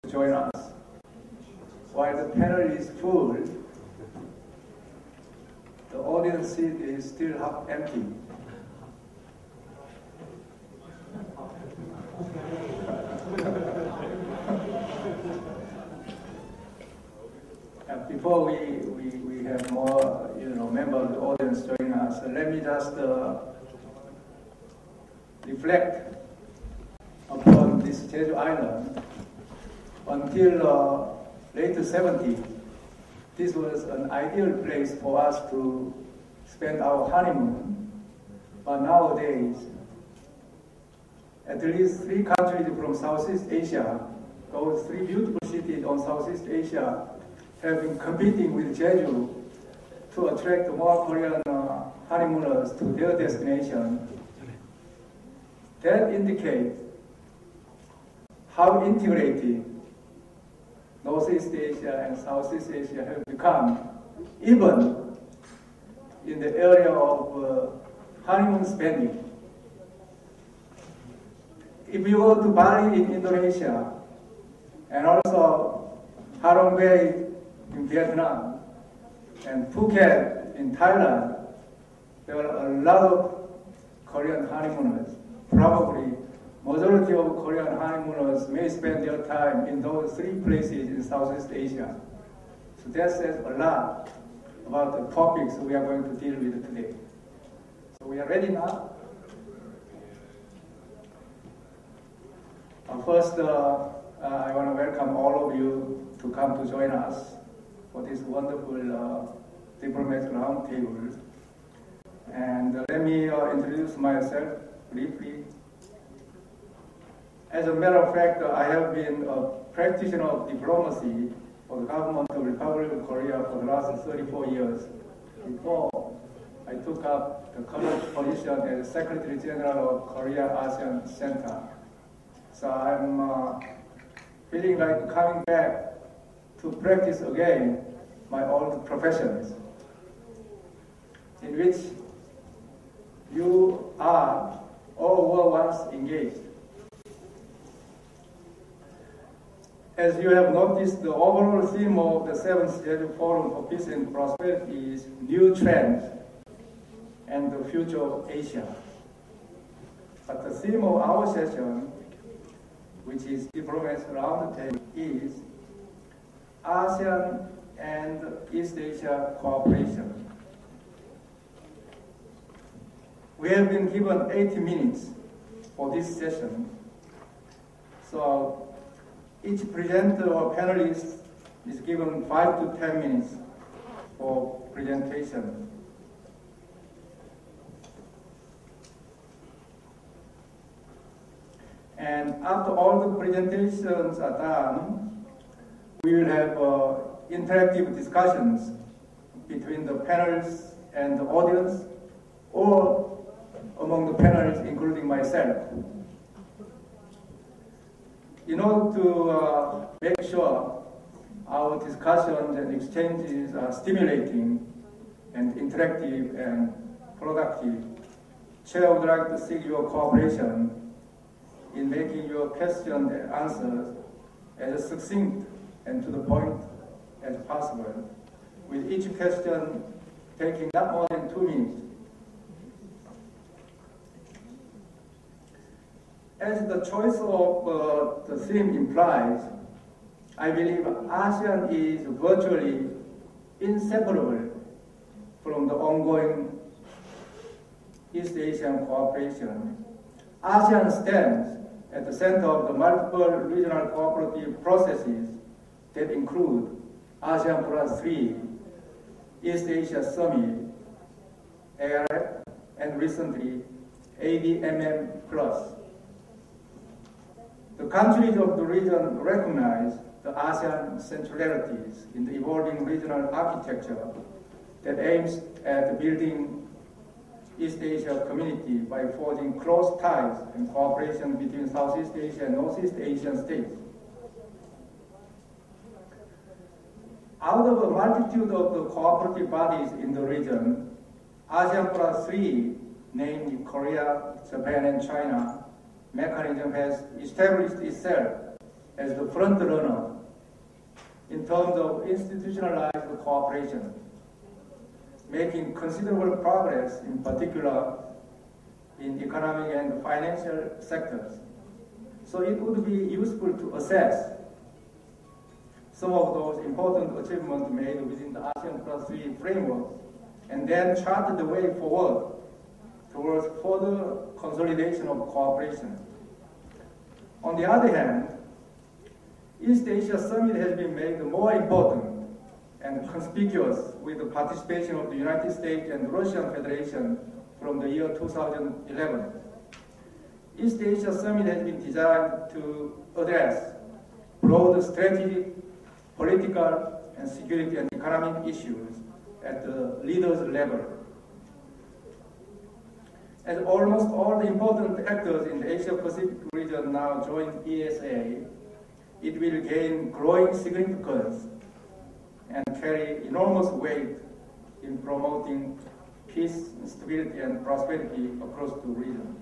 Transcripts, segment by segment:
to join us. While the panel is full, the audience seat is still half empty. Before we have more members of the audience joining us, let me just reflect upon this Jeju Island. Until late 70s, this was an ideal place for us to spend our honeymoon. But nowadays, at least 3 countries from Southeast Asia, those 3 beautiful cities on Southeast Asia, have been competing with Jeju to attract more Korean honeymooners to their destination. That indicates how integrated Northeast Asia and Southeast Asia have become, even in the area of honeymoon spending. If you go to Bali in Indonesia, and also Halong Bay in Vietnam, and Phuket in Thailand, there are a lot of Korean honeymooners. Probably majority of Korean honeymooners may spend their time in those 3 places in Southeast Asia. So that says a lot about the topics we are going to deal with today. So we are ready now. First, I want to welcome all of you to come to join us for this wonderful Diplomats Roundtable. And let me introduce myself briefly. As a matter of fact, I have been a practitioner of diplomacy for the government of the Republic of Korea for the last 34 years. Before I took up the current position as Secretary General of Korea ASEAN Center. So I'm feeling like coming back to practice again my old professions, in which you are all were once engaged. As you have noticed, the overall theme of the 7th Jeju Forum for Peace and Prosperity is New Trends and the Future of Asia. But the theme of our session, which is Diplomats Roundtable, is ASEAN and East Asia cooperation. We have been given 80 minutes for this session. So each presenter or panelist is given 5 to 10 minutes for presentation. And after all the presentations are done, we will have interactive discussions between the panelists and the audience, or among the panelists, including myself. In order to make sure our discussions and exchanges are stimulating and interactive and productive, Chair would like to seek your cooperation in making your questions and answers as succinct and to the point as possible, with each question taking not more than 2 minutes. As the choice of the theme implies, I believe ASEAN is virtually inseparable from the ongoing East Asian cooperation. ASEAN stands at the center of the multiple regional cooperative processes that include ASEAN+3, East Asia Summit, ARF, and recently ADMM+. The countries of the region recognize the ASEAN centralities in the evolving regional architecture that aims at building East Asia community by forging close ties and cooperation between Southeast Asia and Northeast Asian states. Out of a multitude of the cooperative bodies in the region, ASEAN+3, namely Korea, Japan, and China, mechanism has established itself as the front runner in terms of institutionalized cooperation, making considerable progress, in particular in economic and financial sectors. So it would be useful to assess some of those important achievements made within the ASEAN+3 framework, and then chart the way forward towards further consolidation of cooperation. On the other hand, East Asia Summit has been made more important and conspicuous with the participation of the United States and Russian Federation from the year 2011. East Asia Summit has been designed to address broad strategic, political, and security and economic issues at the leaders' level. As almost all the important actors in the Asia-Pacific region now join ESA, it will gain growing significance and carry enormous weight in promoting peace, stability, and prosperity across the region.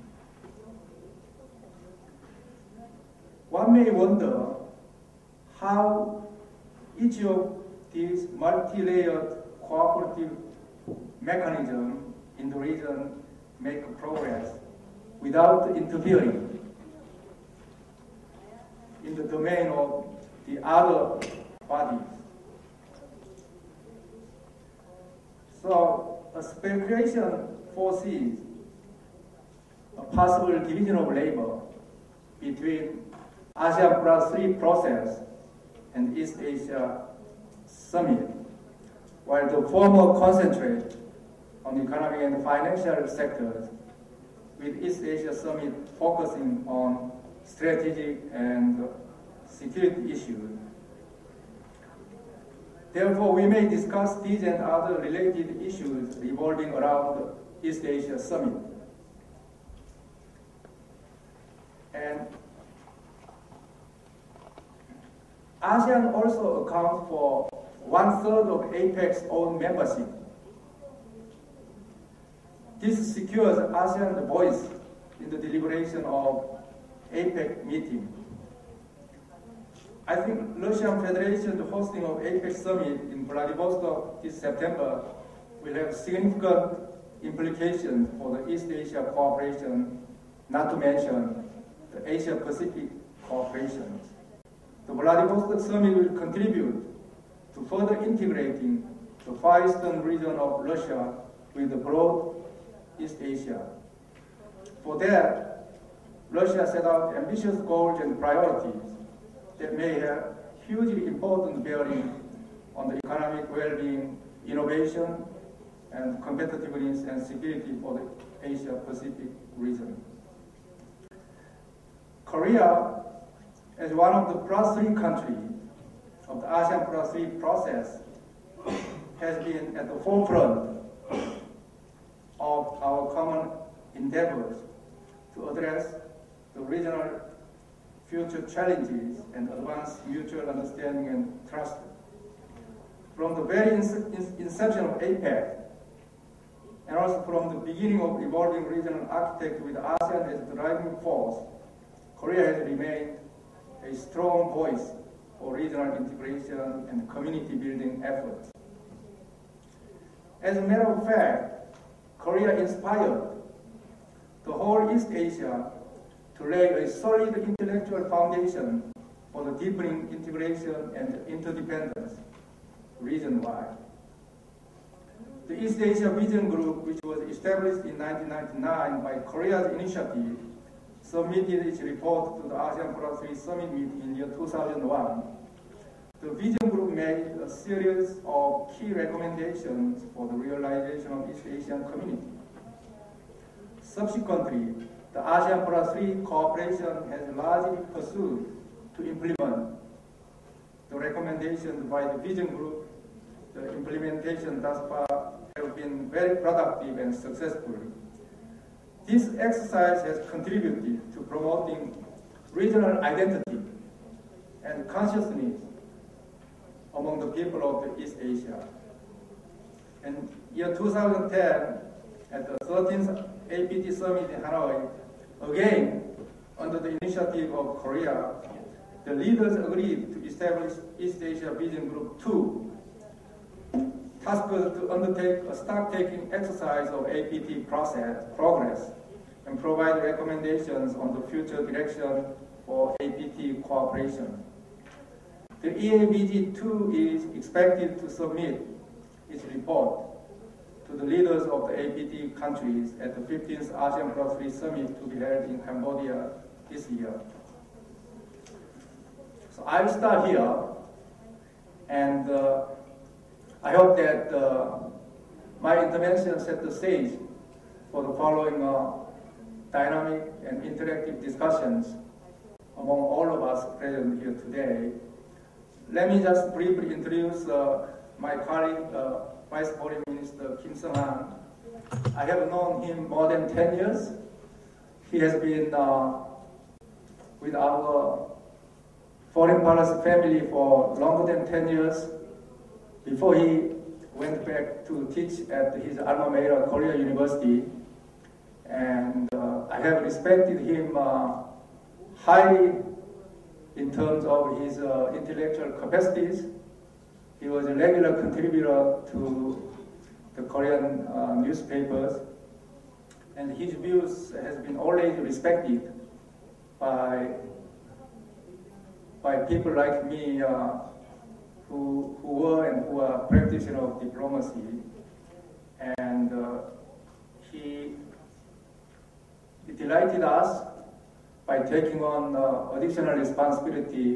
One may wonder how each of these multi-layered cooperative mechanisms in the region make progress without interfering in the domain of the other bodies. So a speculation foresees a possible division of labor between ASEAN+3 process and East Asia Summit, while the former concentrate on economic and financial sectors, with East Asia Summit focusing on strategic and security issues. Therefore, we may discuss these and other related issues revolving around the East Asia Summit. And ASEAN also accounts for 1/3 of APEC's own membership. This secures ASEAN's voice in the deliberation of APEC meeting. I think Russian Federation, the hosting of APEC summit in Vladivostok this September, will have significant implications for the East Asia cooperation, not to mention the Asia-Pacific cooperation. The Vladivostok summit will contribute to further integrating the Far Eastern region of Russia with the broad East Asia. For that, Russia set out ambitious goals and priorities that may have hugely important bearing on the economic well-being, innovation, and competitiveness and security for the Asia-Pacific region. Korea, as one of the +3 countries of the ASEAN+3 process, has been at the forefront of our common endeavors to address the regional future challenges and advance mutual understanding and trust. From the very inception of APEC, and also from the beginning of evolving regional architecture with ASEAN as the driving force, Korea has remained a strong voice for regional integration and community building efforts. As a matter of fact, Korea inspired the whole East Asia to lay a solid intellectual foundation for the deepening integration and interdependence region-wide. The East Asia Vision Group, which was established in 1999 by Korea's initiative, submitted its report to the ASEAN+3 Summit meeting in year 2001. The Vision Group made a series of key recommendations for the realization of East Asian community. Subsequently, the ASEAN+3 cooperation has largely pursued to implement the recommendations by the Vision Group. The implementation thus far have been very productive and successful. This exercise has contributed to promoting regional identity and consciousness among the people of the East Asia. In year 2010, at the 13th APEC Summit in Hanoi, again, under the initiative of Korea, the leaders agreed to establish East Asia Vision Group 2, tasked to undertake a stock-taking exercise of APT progress and provide recommendations on the future direction for APT cooperation. The EAVG2 is expected to submit its report to the leaders of the APT countries at the 15th ASEAN+3 summit to be held in Cambodia this year. So I'll start here, and I hope that my intervention set the stage for the following dynamic and interactive discussions among all of us present here today. Let me just briefly introduce my colleague, Vice Foreign Minister Kim Seung-han. I have known him more than 10 years. He has been with our foreign policy family for longer than 10 years before he went back to teach at his alma mater, Korea University. And I have respected him highly in terms of his intellectual capacities. He was a regular contributor to the Korean newspapers, and his views has been always respected by people like me who were and who are practitioners of diplomacy. And he delighted us by taking on additional responsibility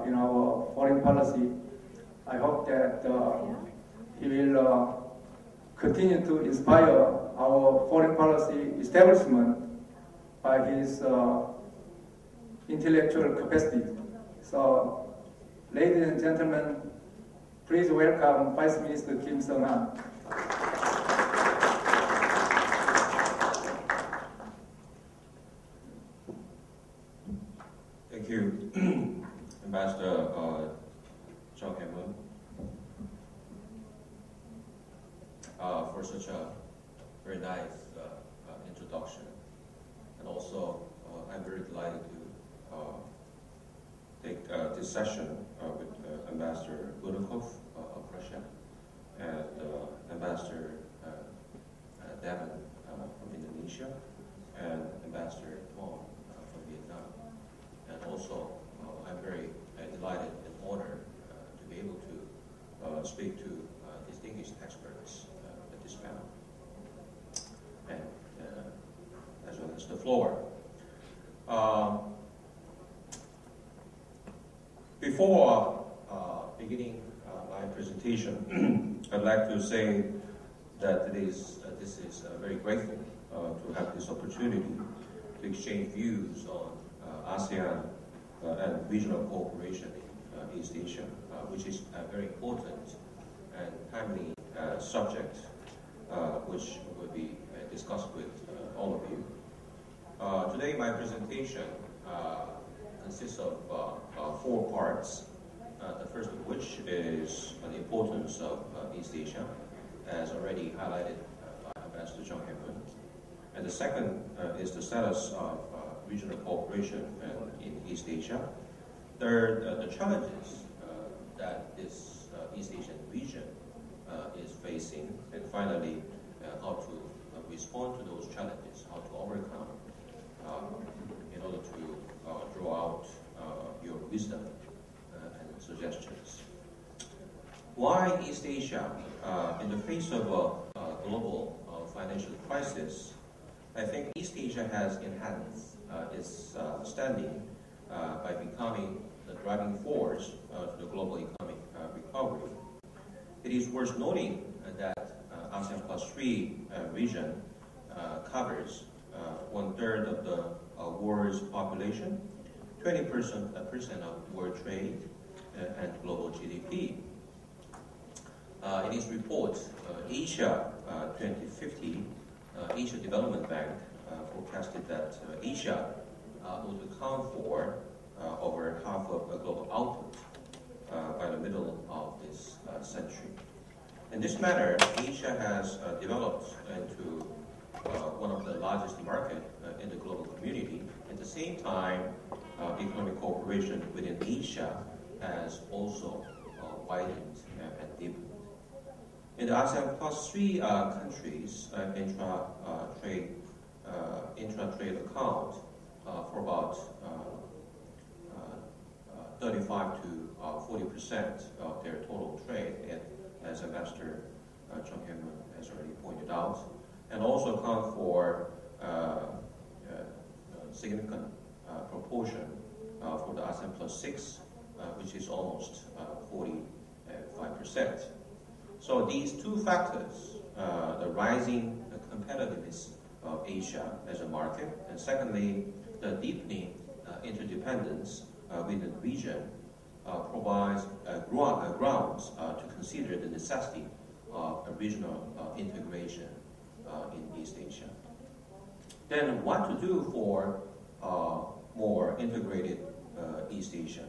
in our foreign policy. I hope that he will continue to inspire our foreign policy establishment by his intellectual capacity. So, ladies and gentlemen, please welcome Vice Minister Kim Seung-han. Thank you, Ambassador Chung Hae-moon, for such a very nice introduction. And also, I'm very delighted to take this session with Ambassador Budakov of Russia and Ambassador Devon from Indonesia and Ambassador Wong from Vietnam. And also, I'm very delighted and honored to be able to speak to distinguished experts at this panel, and as well as the floor. Before beginning my presentation, I'd like to say that this is very grateful to have this opportunity to exchange views on ASEAN and regional cooperation in East Asia, which is a very important and timely subject which will be discussed with all of you. Today my presentation consists of 4 parts, the first of which is the importance of East Asia, as already highlighted by Ambassador Chung Hae-moon. And the second is the status of regional cooperation in East Asia. Third, the challenges that this East Asian region is facing. And finally, how to respond to those challenges, how to overcome in order to draw out your wisdom and suggestions. Why East Asia? In the face of a global financial crisis, I think East Asia has enhanced its standing by becoming the driving force to the global economic recovery. It is worth noting that ASEAN+3 region covers 1/3 of the world's population, 20% of world trade, and global GDP. In its report, Asia 2050, Asia Development Bank forecasted that Asia would account for over half of the global output by the middle of this century. In this manner, Asia has developed into one of the largest markets in the global community. At the same time, economic cooperation within Asia has also widened and deepened. In the ASEAN+3 countries, intra-trade account for about 35 to 40% of their total trade, as Ambassador Chung Hyun-moon has already pointed out, and also account for significant proportion for the ASEAN+6, which is almost 45%. So these two factors, the rising competitiveness of Asia as a market, and secondly, the deepening interdependence within the region, provides grounds to consider the necessity of regional integration in East Asia. Then what to do for more integrated East Asia?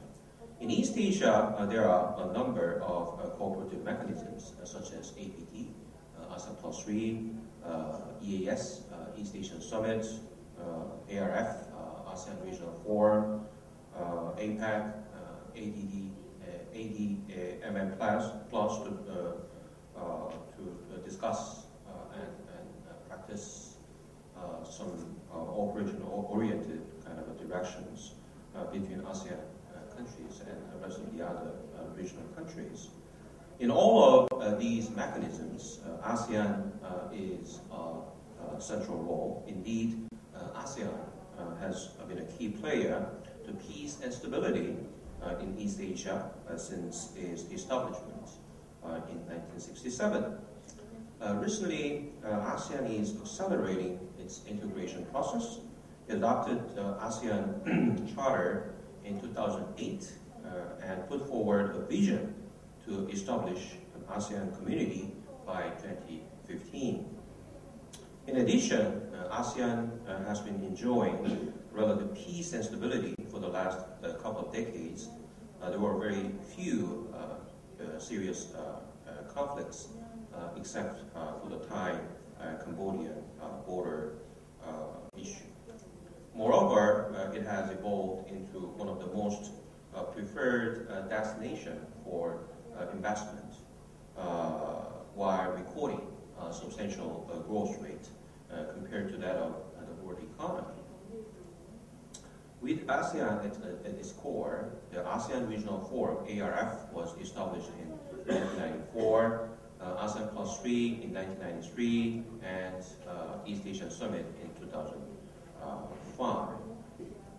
In East Asia, there are a number of cooperative mechanisms such as APEC, ASEAN+3, EAS, East Asian Summit, ARF, ASEAN Regional Forum, APEC, ADMM plus to discuss and practice some operational-oriented kind of directions between ASEAN countries and the rest of the other regional countries. In all of these mechanisms, ASEAN is a central role. Indeed, ASEAN has been a key player to peace and stability in East Asia since its establishment in 1967. Recently, ASEAN is accelerating its integration process. It adopted ASEAN Charter in 2008 and put forward a vision to establish an ASEAN community by 2015. In addition, ASEAN has been enjoying relative peace and stability for the last couple of decades. There were very few serious conflicts except for the Thai-Cambodian border issue. Moreover, it has evolved into one of the most preferred destination for investment while recording a substantial growth rate compared to that of the world economy. With ASEAN at its core, the ASEAN Regional Forum, ARF, was established in 1994, ASEAN+3 in 1993, and East Asian Summit in 2005.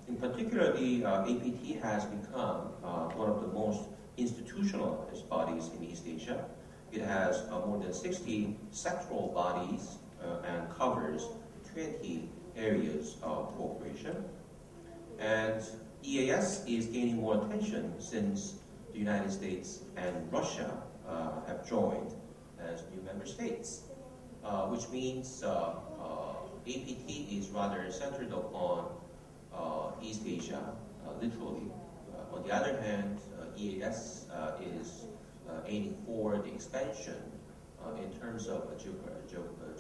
In particular, the APT has become one of the most institutionalized bodies in East Asia. It has more than 60 sectoral bodies and covers 20 areas of cooperation. And EAS is gaining more attention since the United States and Russia have joined as new member states, which means APT is rather centered upon East Asia, literally. On the other hand, EAS is aiming for the expansion in terms of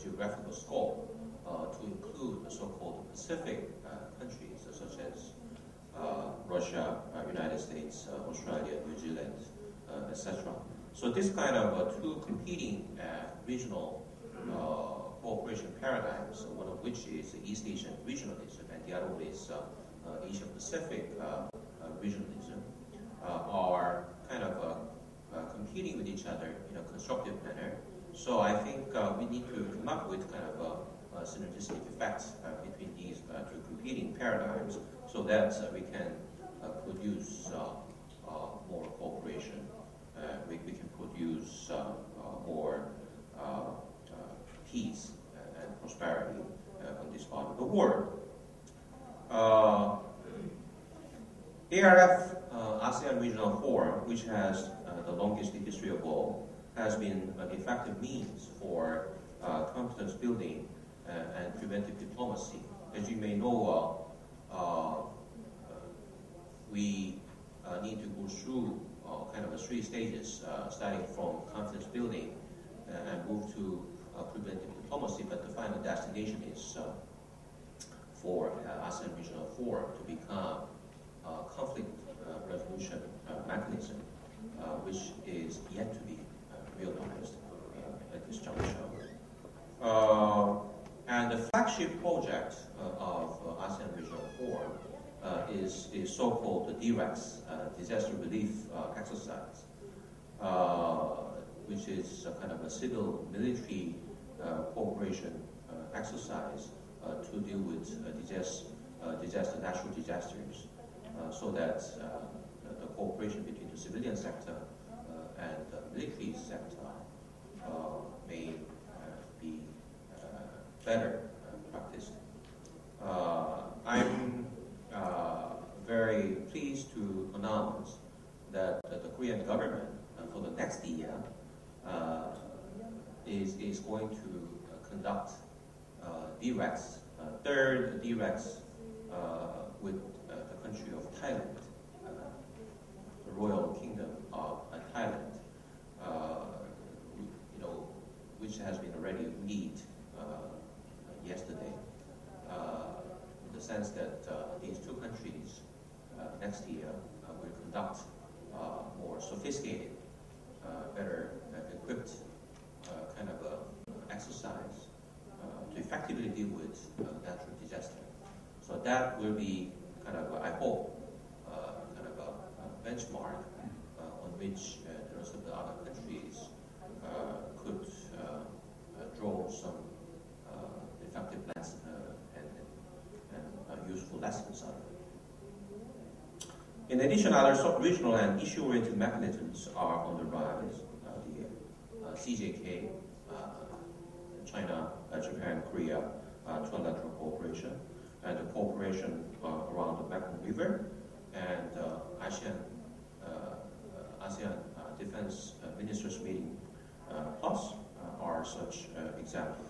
geographical scope to include the so-called Pacific countries such as Russia, United States, Australia, New Zealand, etc. So this kind of two competing regional cooperation paradigms, one of which is East Asian regionalism and the other one is Asia-Pacific regionalism, are kind of competing with each other in a constructive manner. So I think we need to come up with kind of synergistic effects between these two competing paradigms so that we can produce more cooperation. We can produce more peace and prosperity on this part of the world. ARF, ASEAN Regional Forum, which has the longest history of all, has been an effective means for confidence building and preventive diplomacy. As you may know, we need to go through kind of 3 stages, starting from confidence building and move to preventive diplomacy, but the final destination is for ASEAN Regional Forum to become conflict resolution mechanism, which is yet to be realized at this juncture. And the flagship project of ASEAN Regional Forum is the so-called DREX, Disaster Relief Exercise, which is a kind of a civil-military cooperation exercise to deal with natural disasters, so that the cooperation between the civilian sector and the military sector may be better practiced. I'm very pleased to announce that the Korean government for the next year is going to conduct DREX, third DREX with the country of Thailand, the Royal Kingdom of Thailand, which has been already agreed yesterday, in the sense that these two countries next year will conduct more sophisticated, better equipped kind of exercise to effectively deal with natural disaster. So that will be kind of, I hope, kind of a benchmark on which the rest of the other countries could draw some effective lessons and useful lessons out of it. In addition, other sub-regional and issue-oriented mechanisms are on the rise. The CJK, China, Japan, Korea, trilateral cooperation, and the cooperation around the Mekong River, and ASEAN Defense Ministers Meeting Plus are such examples.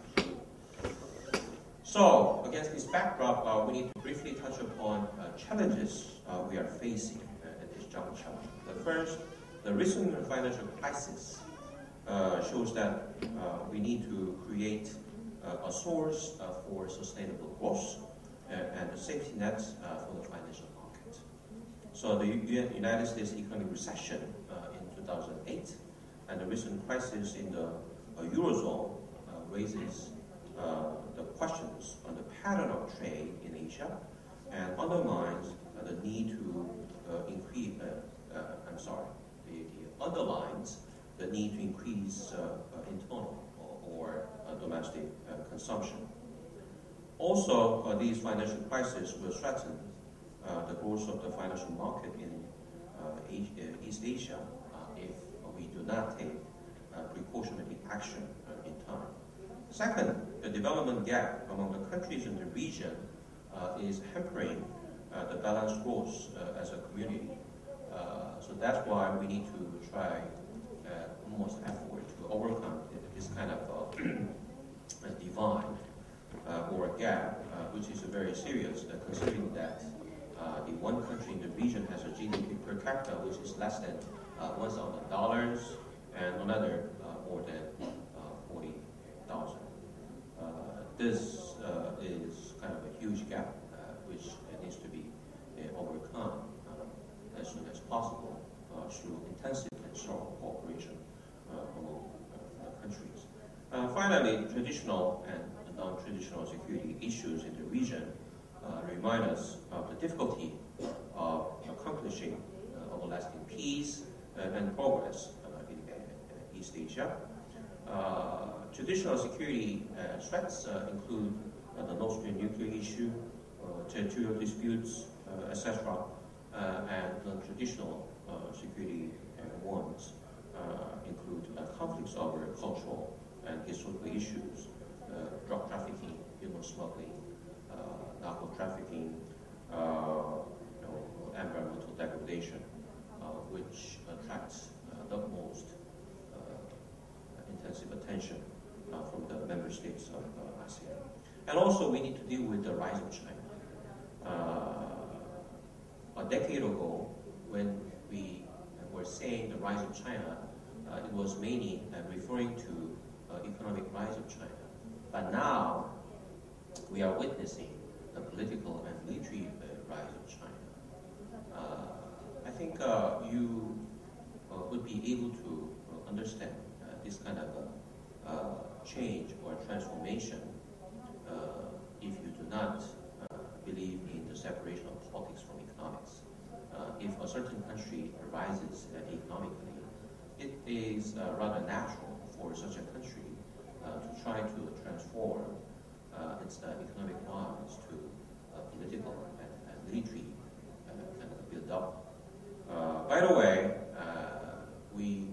So, against this backdrop, we need to briefly touch upon challenges we are facing at this juncture. The first, the recent financial crisis shows that we need to create a source for sustainable growth and a safety net for the financial market. So the United States economic recession in 2008 and the recent crisis in the Eurozone raises the questions on the pattern of trade in Asia and underlines the need to underlines the need to increase internal or domestic consumption. Also, these financial crises will threaten the growth of the financial market in East Asia if we do not take precautionary action in time. Second, the development gap among the countries in the region is hampering the balanced growth as a community. So that's why we need to try almost effort to overcome this kind of divide or a gap, which is very serious, considering that the one country in the region has a GDP per capita which is less than $1,000, and another more than 40,000. This is kind of a huge gap which needs to be overcome as soon as possible through intensive and strong cooperation among the countries. Finally, traditional and non-traditional security issues in the region remind us of the difficulty of accomplishing everlasting peace and progress in East Asia. Traditional security threats include the North Stream nuclear issue, territorial disputes, etc., and the traditional security ones include conflicts over cultural and historical issues, drug trafficking, human smuggling, narco trafficking, environmental degradation, which attracts the most intensive attention from the member states of ASEAN. And also, we need to deal with the rise of China. A decade ago, when we were saying the rise of China, it was mainly referring to economic rise of China. But now, we are witnessing the political and military rise of China. I think you would be able to understand this kind of change or transformation if you do not believe in the separation of politics from economics. If a certain country rises economically, it is rather natural for such a country to try to transform its economic lines to political and military kind of build up. By the way, we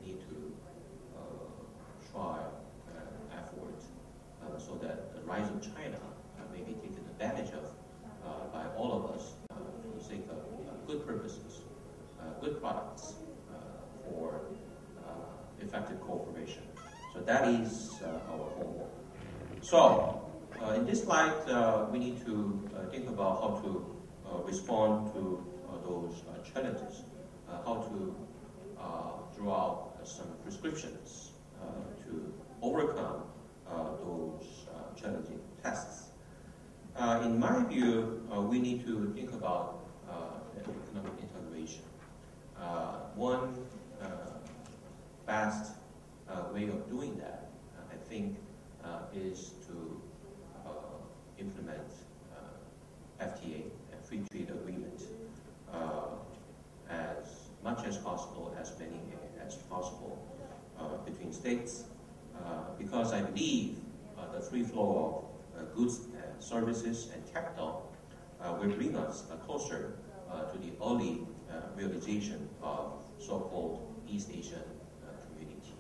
need to try effort so that the rise of China may be taken advantage of by all of us for the sake of good purposes, good products for effective cooperation. So that is our homework. So in this light, we need to think about how to respond to those challenges, how to draw out some prescriptions to overcome those challenging tests. In my view, we need to think about economic integration. One fast way of doing that, I think, is to implement FTA, free trade agreement, as much as possible, as many as possible between states, because I believe the free flow of goods, services, and capital will bring us closer to the early realization of so-called East Asian community.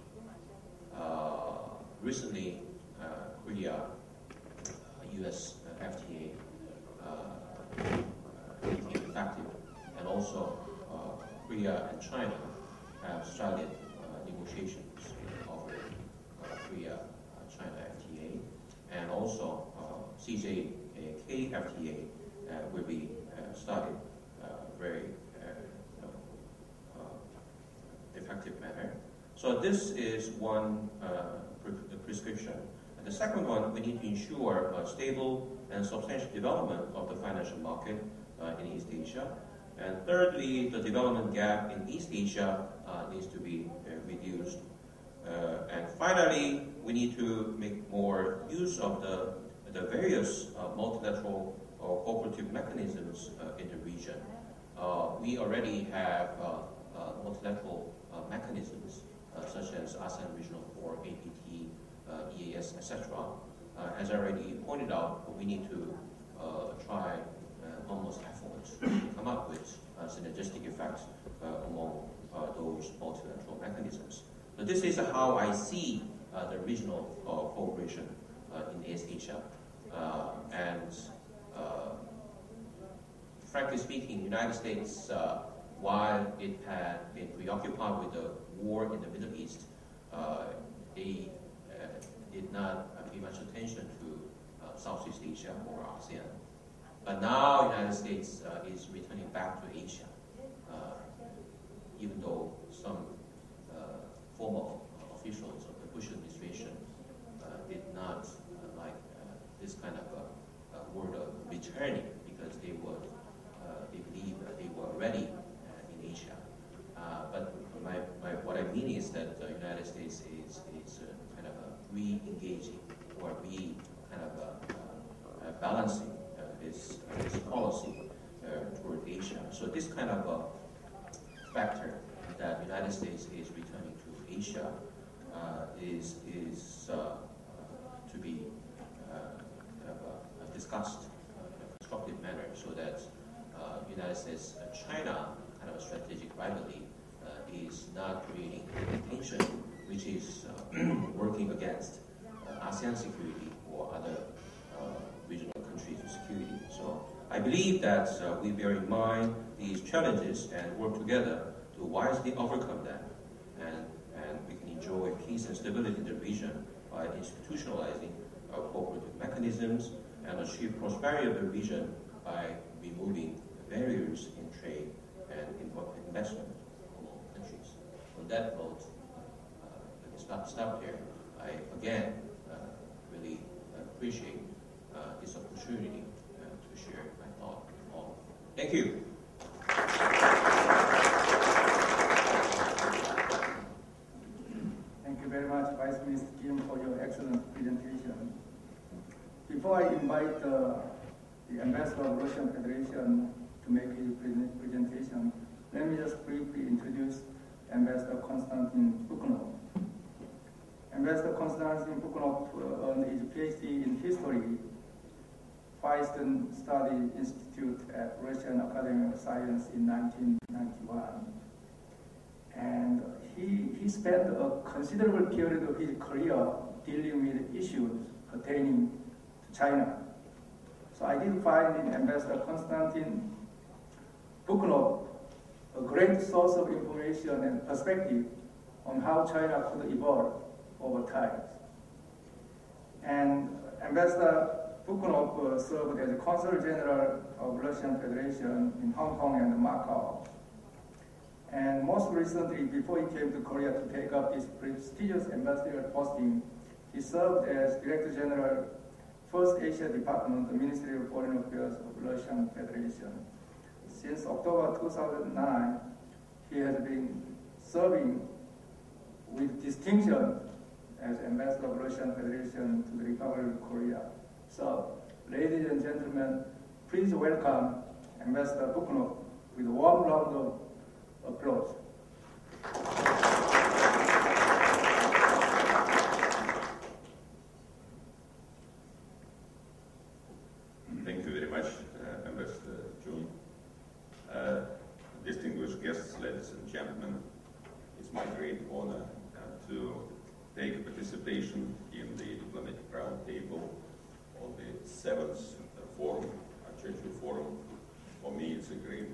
Recently, Korea, U.S. FTA became effective, and also Korea and China have started negotiations over Korea-China FTA, and also CJK FTA will be started very effective manner. So this is one prescription. And the second one, we need to ensure stable and substantial development of the financial market in East Asia. And thirdly, the development gap in East Asia needs to be reduced. And finally, we need to make more use of the various multilateral or cooperative mechanisms in the region. We already have multilateral mechanisms such as ASEAN Regional Core, APEC, EAS, etc. As I already pointed out, we need to try almost efforts to come up with synergistic effects among those multilateral mechanisms. So this is how I see the regional cooperation in East Asia. And frankly speaking, United States, while it had been preoccupied with the war in the Middle East, they did not pay much attention to Southeast Asia or ASEAN. But now the United States is returning back to Asia, even though some formal officials of the Bush administration did not like this kind of word of returning, because they believe that they were already in Asia. But what I mean is that the United States is kind of re-engaging or kind of balancing its policy toward Asia. So this kind of factor that the United States is returning to Asia is to be discussed in a constructive manner, so that United States and China kind of a strategic rivalry is not creating tension, which is working against ASEAN security or other regional countries' security. So I believe that we bear in mind these challenges and work together to wisely overcome them, and we can enjoy peace and stability in the region by institutionalizing cooperative mechanisms and achieve prosperity of the region by removing barriers in trade and investment among countries. On that note, let me stop here. I again really appreciate this opportunity to share my thought with all. Thank you. before I invite the ambassador of Russian Federation to make his presentation, let me just briefly introduce Ambassador Konstantin Bukhanov. Ambassador Konstantin Bukhanov earned his PhD in History, Feiston Study Institute at Russian Academy of Science in 1991. And he spent a considerable period of his career dealing with issues pertaining to China. So I did find in Ambassador Konstantin Bukhanov a great source of information and perspective on how China could evolve over time. And Ambassador Bukhanov served as Consul General of Russian Federation in Hong Kong and Macau. And most recently, before he came to Korea to take up this prestigious ambassadorial posting, he served as Director General, First Asia Department, the Ministry of Foreign Affairs of Russian Federation. Since October 2009, he has been serving with distinction as Ambassador of Russian Federation to the Republic of Korea. So, ladies and gentlemen, please welcome Ambassador Bukhanov with a warm round of applause. Thank you very much, Ambassador Jun. Distinguished guests, ladies and gentlemen, it's my great honor to take participation in the Diplomatic Roundtable on the 7th forum, Jeju forum. For me, it's a great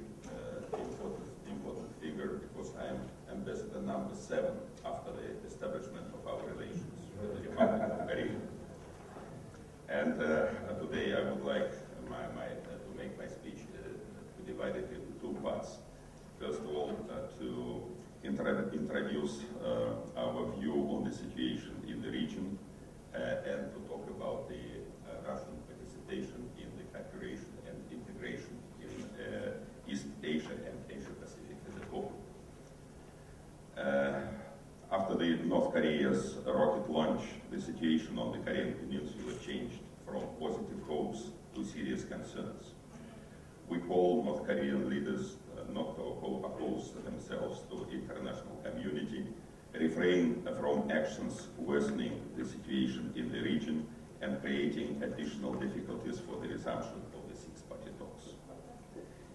important figure because I'm ambassador number 7 after the establishment of our relations with the Republic of Korea. And today I would like to make my speech to divide it into 2 parts. First of all, to introduce our view on the situation in the region and to talk about the Russian participation in the cooperation and integration in East Asia and Asia Pacific as a whole. After the North Korea's rocket launch, the situation on the Korean Peninsula changed from positive hopes to serious concerns. We call North Korean leaders not to oppose themselves to the international community, refrain from actions worsening the situation in the region and creating additional difficulties for the resumption of the six-party talks.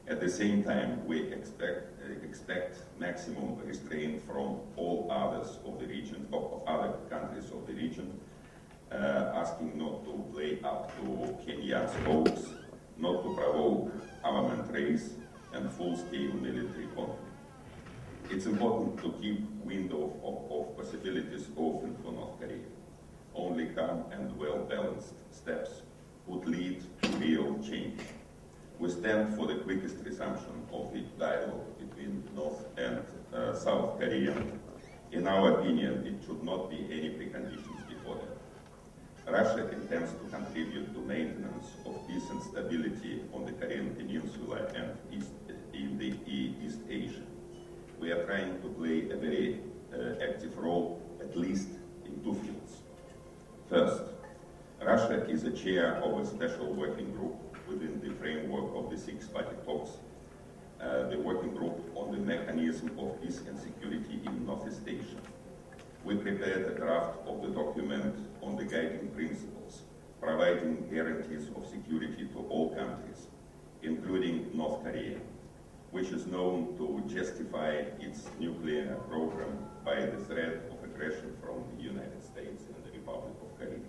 At the same time, we expect maximum restraint from all others of the region, of other countries of the region, asking not to play up to Kenya's hopes, not to provoke armament race and full-scale military conflict. It's important to keep window of possibilities open for North Korea. Only calm and well-balanced steps would lead to real change. We stand for the quickest resumption of the dialogue between North and South Korea. In our opinion, it should not be any preconditions before that. Russia intends to contribute to maintenance of peace and stability on the Korean Peninsula and in the East Asia. We are trying to play a very active role, at least in 2 fields. First, Russia is a chair of a special working group within the framework of the six-party talks, the working group on the mechanism of peace and security in Northeast Asia. We prepared a draft of the document on the guiding principles, providing guarantees of security to all countries, including North Korea, which is known to justify its nuclear program by the threat of aggression from the United States and the Republic of Korea.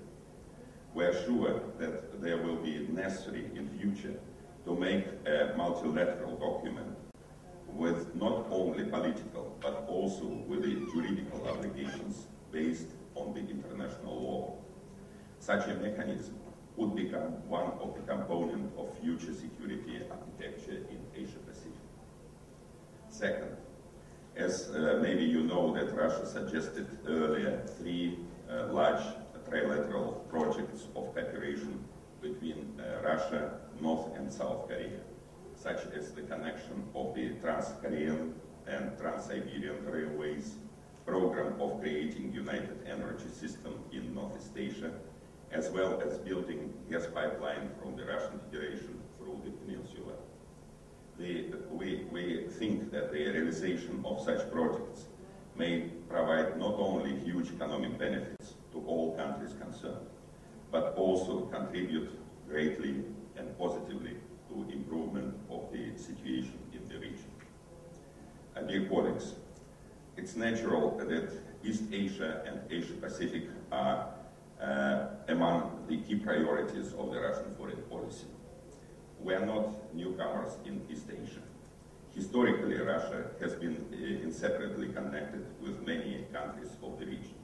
We are sure that there will be necessary in future to make a multilateral document with not only political but also with the juridical obligations based on the international law. Such a mechanism would become one of the components of future security architecture in Asia Pacific. Second, as maybe you know that Russia suggested earlier 3 large trilateral projects of cooperation between Russia, North and South Korea, such as the connection of the Trans-Korean and Trans-Siberian railways, program of creating united energy system in Northeast Asia, as well as building gas pipeline from the Russian Federation through the peninsula. We think that the realization of such projects may provide not only huge economic benefits to all countries concerned, but also contribute greatly and positively to improvement of the situation in the region. Dear colleagues, it's natural that East Asia and Asia Pacific are among the key priorities of the Russian foreign policy. We are not newcomers in East Asia. Historically, Russia has been inseparably connected with many countries of the region.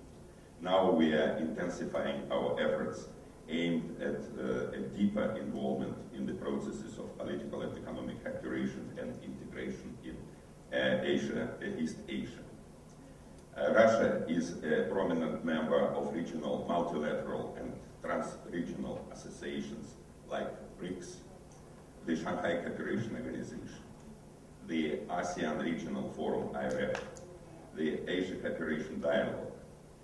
Now we are intensifying our efforts aimed at a deeper involvement in the processes of political and economic cooperation and integration in East Asia. Russia is a prominent member of regional, multilateral and trans-regional associations like BRICS, the Shanghai Cooperation Organization, the ASEAN Regional Forum, ARF, the Asia Cooperation Dialogue,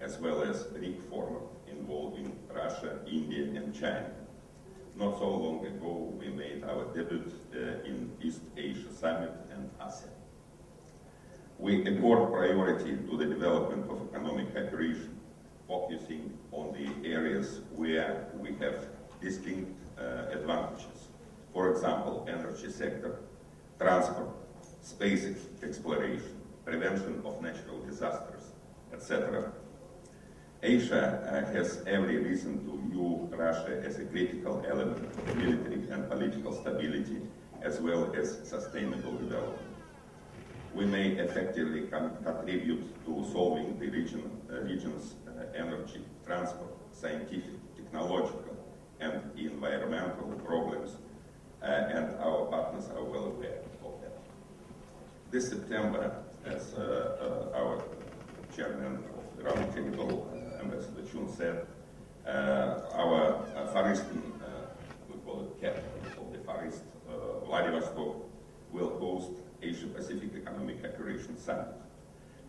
as well as RIC Forum involving Russia, India and China. Not so long ago, we made our debut in East Asia Summit and ASEAN. We accord priority to the development of economic cooperation, focusing on the areas where we have distinct advantages. For example, energy sector, transport, space exploration, prevention of natural disasters, etc. Asia has every reason to view Russia as a critical element of military and political stability, as well as sustainable development. We may effectively contribute to solving the region's energy, transport, scientific, technological, and environmental problems, and our partners are well aware of that. This September, as our chairman of the Roundtable, Ambassador Chun, said, our Far Eastern, we call it capital of the Far East, Vladivostok, will host Asia-Pacific Economic Cooperation Summit.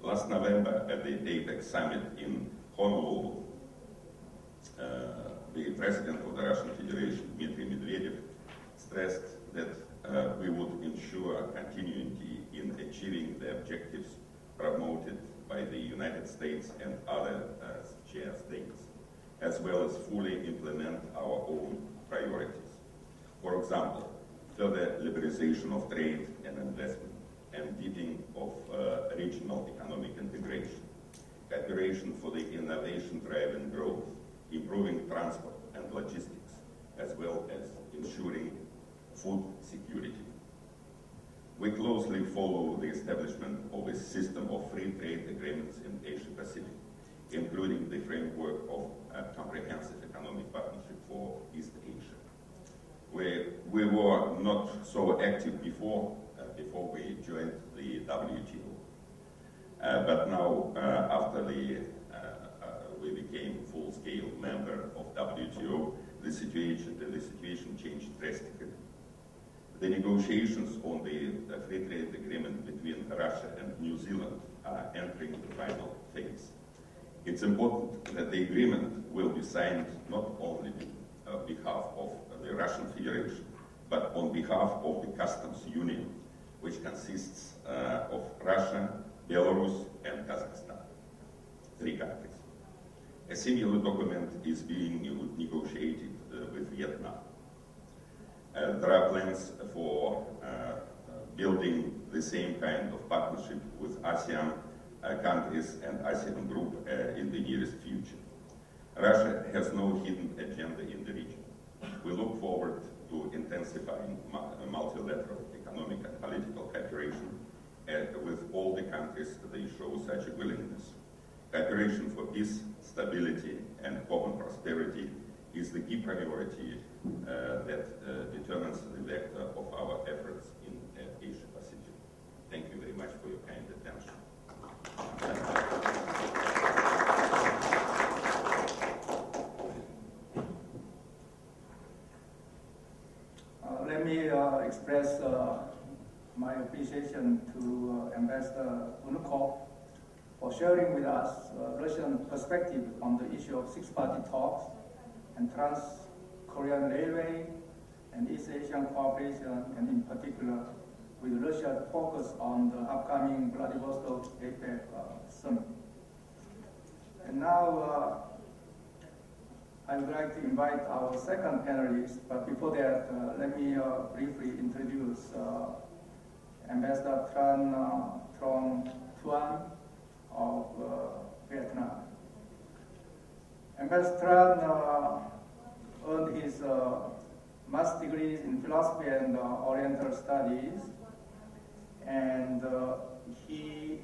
Last November at the APEC Summit in Honolulu, the President of the Russian Federation, Dmitry Medvedev, stressed that we would ensure continuity in achieving the objectives promoted by the United States and other chair states, as well as fully implement our own priorities. For example, further liberalization of trade and investment, and deepening of regional economic integration, cooperation for the innovation-driven growth, improving transport and logistics, as well as ensuring food security. We closely follow the establishment of a system of free trade agreements in Asia-Pacific, including the framework of a comprehensive economic partnership for East Asia. We were not so active before we joined the WTO. But now, after we became full-scale member of WTO, the situation changed drastically. The negotiations on the free trade agreement between Russia and New Zealand are entering the final phase. It's important that the agreement will be signed not only on behalf of the Russian Federation, but on behalf of the Customs Union, which consists of Russia, Belarus, and Kazakhstan, 3 countries. A similar document is being negotiated with Vietnam. There are plans for building the same kind of partnership with ASEAN countries and ASEAN group in the nearest future. Russia has no hidden agenda in the region. We look forward to intensifying multilateral economic and political cooperation with all the countries that they show such a willingness. Cooperation for peace, stability, and common prosperity is the key priority that determines the vector of our efforts in Asia Pacific. Thank you very much for your kind attention. Let me express my appreciation to Ambassador Unukov for sharing with us Russian perspective on the issue of 6-party talks and Trans-Korean Railway, and East Asian cooperation, and in particular with Russia's focus on the upcoming Vladivostok APEC summit. And now I would like to invite our second panelist, but before that, let me briefly introduce Ambassador Tran Thuan of Vietnam. Ambassador Tran earned his master's degrees in philosophy and Oriental studies, and he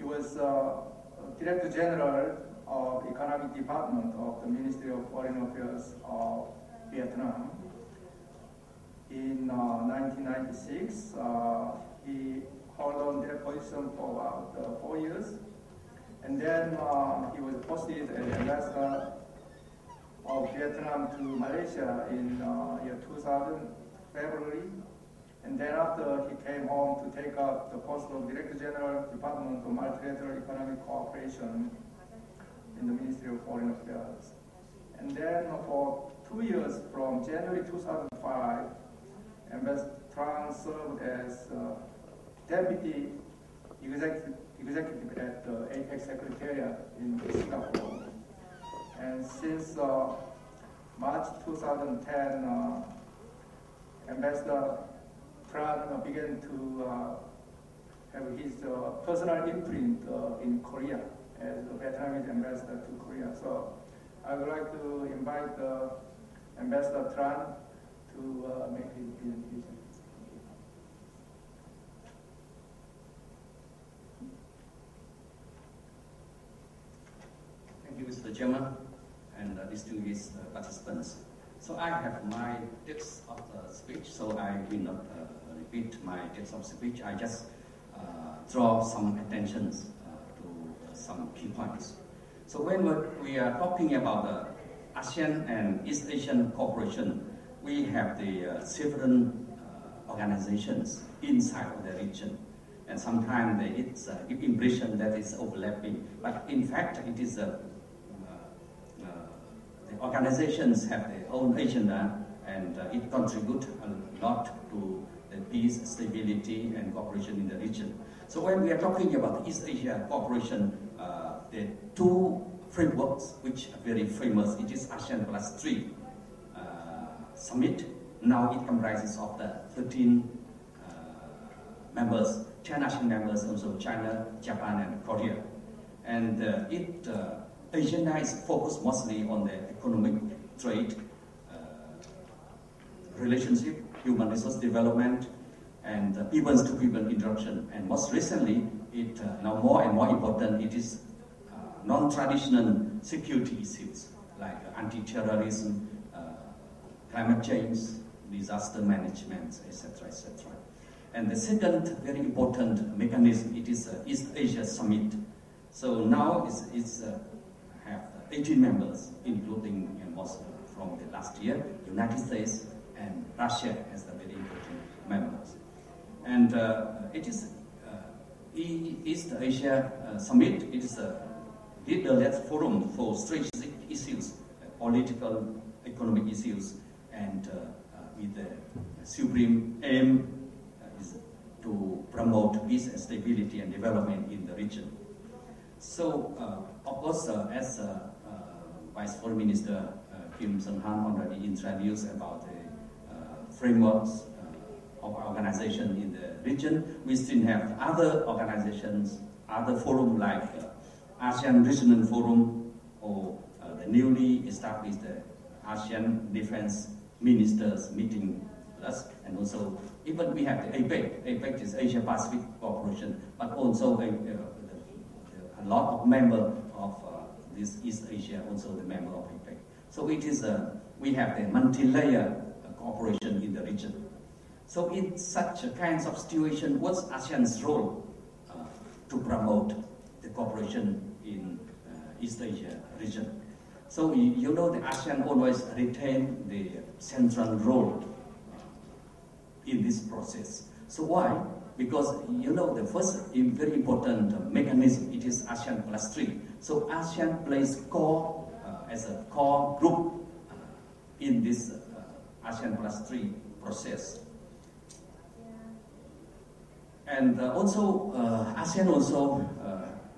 was Director General of Economic Department of the Ministry of Foreign Affairs of Vietnam. In 1996, he held on that position for about 4 years, and then he was posted as ambassador of Vietnam to Malaysia in year 2000, February, and then after he came home to take up the post of Director General, Department of Multilateral Economic Cooperation in the Ministry of Foreign Affairs. And then for 2 years, from January 2005, Ambassador Tran served as Deputy Executive at the APEC Secretariat in Singapore. And since March 2010, Ambassador Tran began to have his personal imprint in Korea as a Vietnamese ambassador to Korea. So I would like to invite Ambassador Tran to make his presentation. Thank you, Mr. Chairman, and distinguished participants. So I have my text of the speech, so I will not repeat my text of speech. I just draw some attention to some key points. So when we are talking about the ASEAN and East Asian cooperation, we have the several organizations inside of the region. And sometimes it's give impression that it's overlapping, but in fact it is the organizations have their own agenda, and it contributes a lot to the peace, stability, and cooperation in the region. So when we are talking about East Asia cooperation, there are two frameworks which are very famous. It is ASEAN+3 summit. Now it comprises of the 13 members, 10 ASEAN members, also China, Japan, and Korea. And agenda is focused mostly on the economic trade, relationship, human resource development, and people-to-people interaction. And most recently, it now more and more important, it is non-traditional security issues like anti-terrorism, climate change, disaster management, etc., etc. And the second very important mechanism, it is East Asia Summit. So now it's have 18 members, including most from the last year, United States and Russia as the very important members. And it is East Asia Summit. It is a leader-led forum for strategic issues, political, economic issues, and with the supreme aim is to promote peace and stability and development in the region. So, of course, as Vice Foreign Minister Kim Seung-han already introduced about the frameworks of our organization in the region, we still have other organizations, other forums like ASEAN Regional Forum or the newly established ASEAN Defense Ministers Meeting Plus, and also even we have the APEC. APEC is Asia Pacific Cooperation, but also a lot of members of this East Asia, also the member of APEC. So it is we have a multi-layer cooperation in the region. So in such a kinds of situation, what's ASEAN's role to promote the cooperation in East Asia region? So you know the ASEAN always retain the central role in this process. So why? Because you know the first very important mechanism, it is ASEAN+3. So ASEAN plays core as a core group in this ASEAN+3 process. And also, ASEAN also,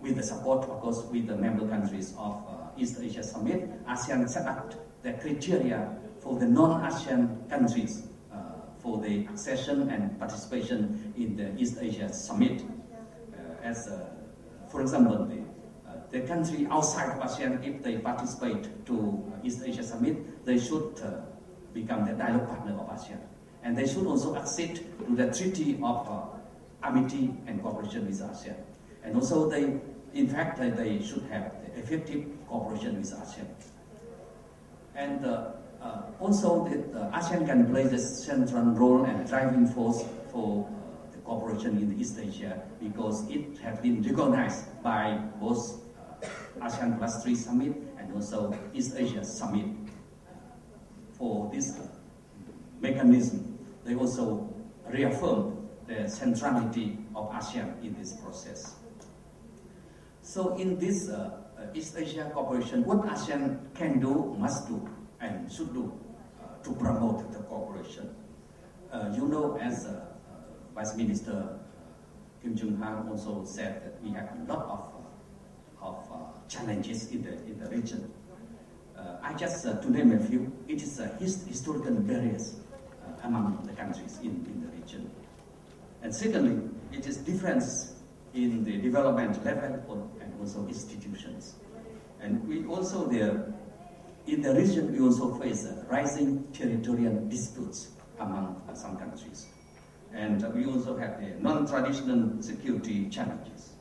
with the support, of course, with the member countries of East Asia Summit, ASEAN set up the criteria for the non-ASEAN countries for the accession and participation in the East Asia Summit. For example, the country outside of ASEAN, if they participate to East Asia Summit, they should become the dialogue partner of ASEAN. And they should also accede to the Treaty of Amity and Cooperation with ASEAN. And also in fact, they should have effective cooperation with ASEAN. And also, ASEAN can play the central role and driving force for the cooperation in East Asia because it has been recognized by both ASEAN+3 Summit and also East Asia Summit. For this mechanism, they also reaffirm the centrality of ASEAN in this process. So in this East Asia cooperation, what ASEAN can do, must do, and should do to promote the cooperation. You know, as Vice Minister Kim Jung-han also said that we have a lot of challenges in the region. I just to name a few, it is historical barriers among the countries in the region. And secondly, it is difference in the development level and also institutions. And we also in the region, we also face rising territorial disputes among some countries. And we also have the non-traditional security challenges.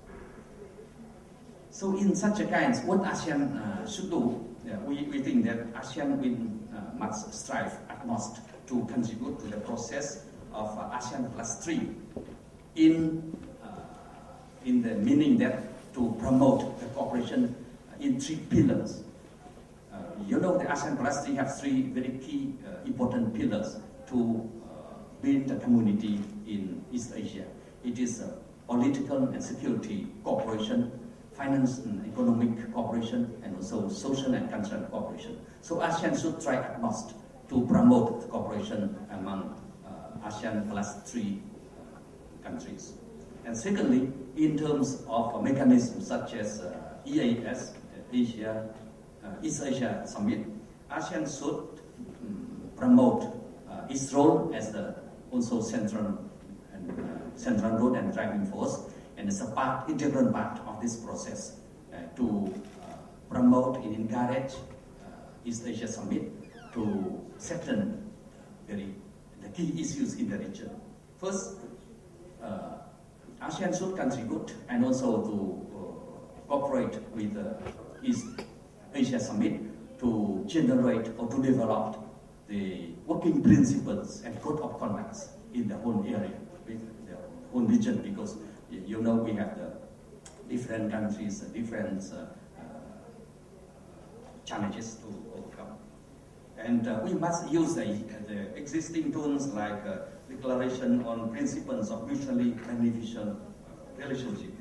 So in such a kind, what ASEAN should do, we think that ASEAN must strive at most to contribute to the process of ASEAN+3 in the meaning that to promote the cooperation in 3 pillars. You know, the ASEAN+3 have 3 very key important pillars to build the community in East Asia. It is political and security cooperation, finance and economic cooperation, and also social and cultural cooperation. So ASEAN should try at most to promote the cooperation among ASEAN+3 countries. And secondly, in terms of mechanisms such as EAS, East Asia Summit, ASEAN should promote its role as the also central role and driving force, and as a integral part of this process to promote and encourage East Asia Summit to settle the key issues in the region. First, ASEAN should contribute and also to cooperate with the East Asia Summit to generate or to develop the working principles and code of conduct in the whole area, the whole region, because you know we have the different countries, different challenges to overcome. And we must use the existing tools like Declaration on Principles of Mutually Beneficial Relationship,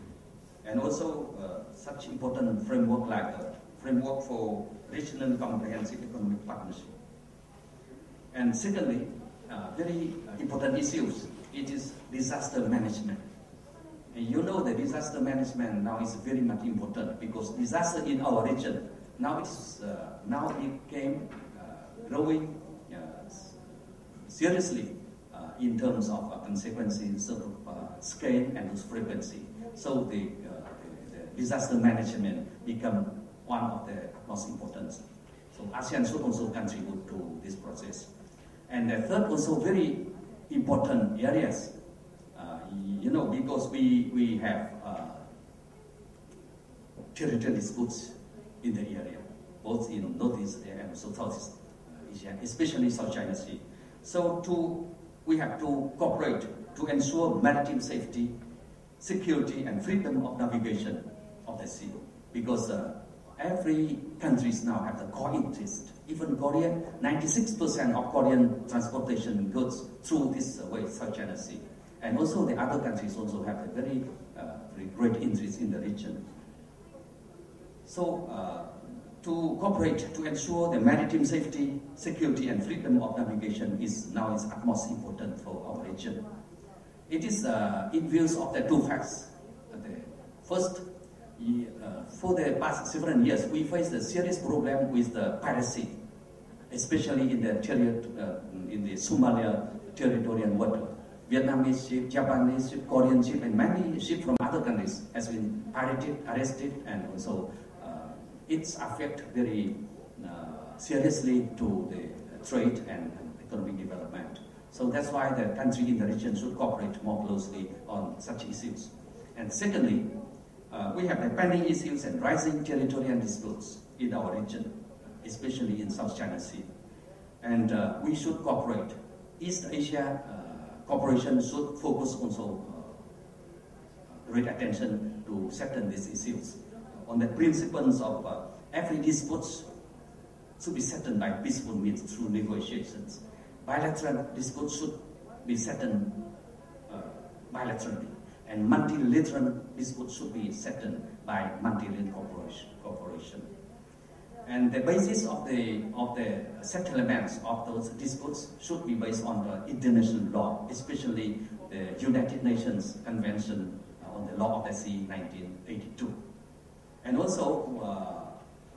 and also such important framework like Framework for Regional Comprehensive Economic Partnership. And secondly, very important issues, it is disaster management. And you know the disaster management now is very much important because disaster in our region now became growing seriously in terms of consequences of scale and frequency. So the disaster management become one of the most important. So ASEAN should also contribute to this process. And the third, also very important areas, you know, because we have territorial disputes in the area, both in Northeast and Southeast Asia, especially South China Sea. So we have to cooperate to ensure maritime safety, security, and freedom of navigation of the sea, because every countries now have the core interest. Even Korea, 96% of Korean transportation goes through this way, South China Sea. And also the other countries also have a very great interest in the region. So to cooperate to ensure the maritime safety, security, and freedom of navigation is now its utmost important for our region. It is in view of the two facts. First, for the past several years, we faced a serious problem with the piracy, especially in the Somalia territorial water. Vietnamese ship, Japanese ship, Korean ship, and many ships from other countries has been pirated, arrested, and also it's affect very seriously to the trade and economic development. So that's why the country in the region should cooperate more closely on such issues. And secondly, we have the pending issues and rising territorial disputes in our region, especially in South China Sea. And we should cooperate. East Asia cooperation should focus also great attention to settle these issues on the principles of every dispute should be settled by peaceful means through negotiations. Bilateral disputes should be settled bilaterally, and multilateral disputes should be settled by multilateral cooperation. And the basis of the settlements of those disputes should be based on the international law, especially the United Nations Convention on the Law of the Sea 1982. And also,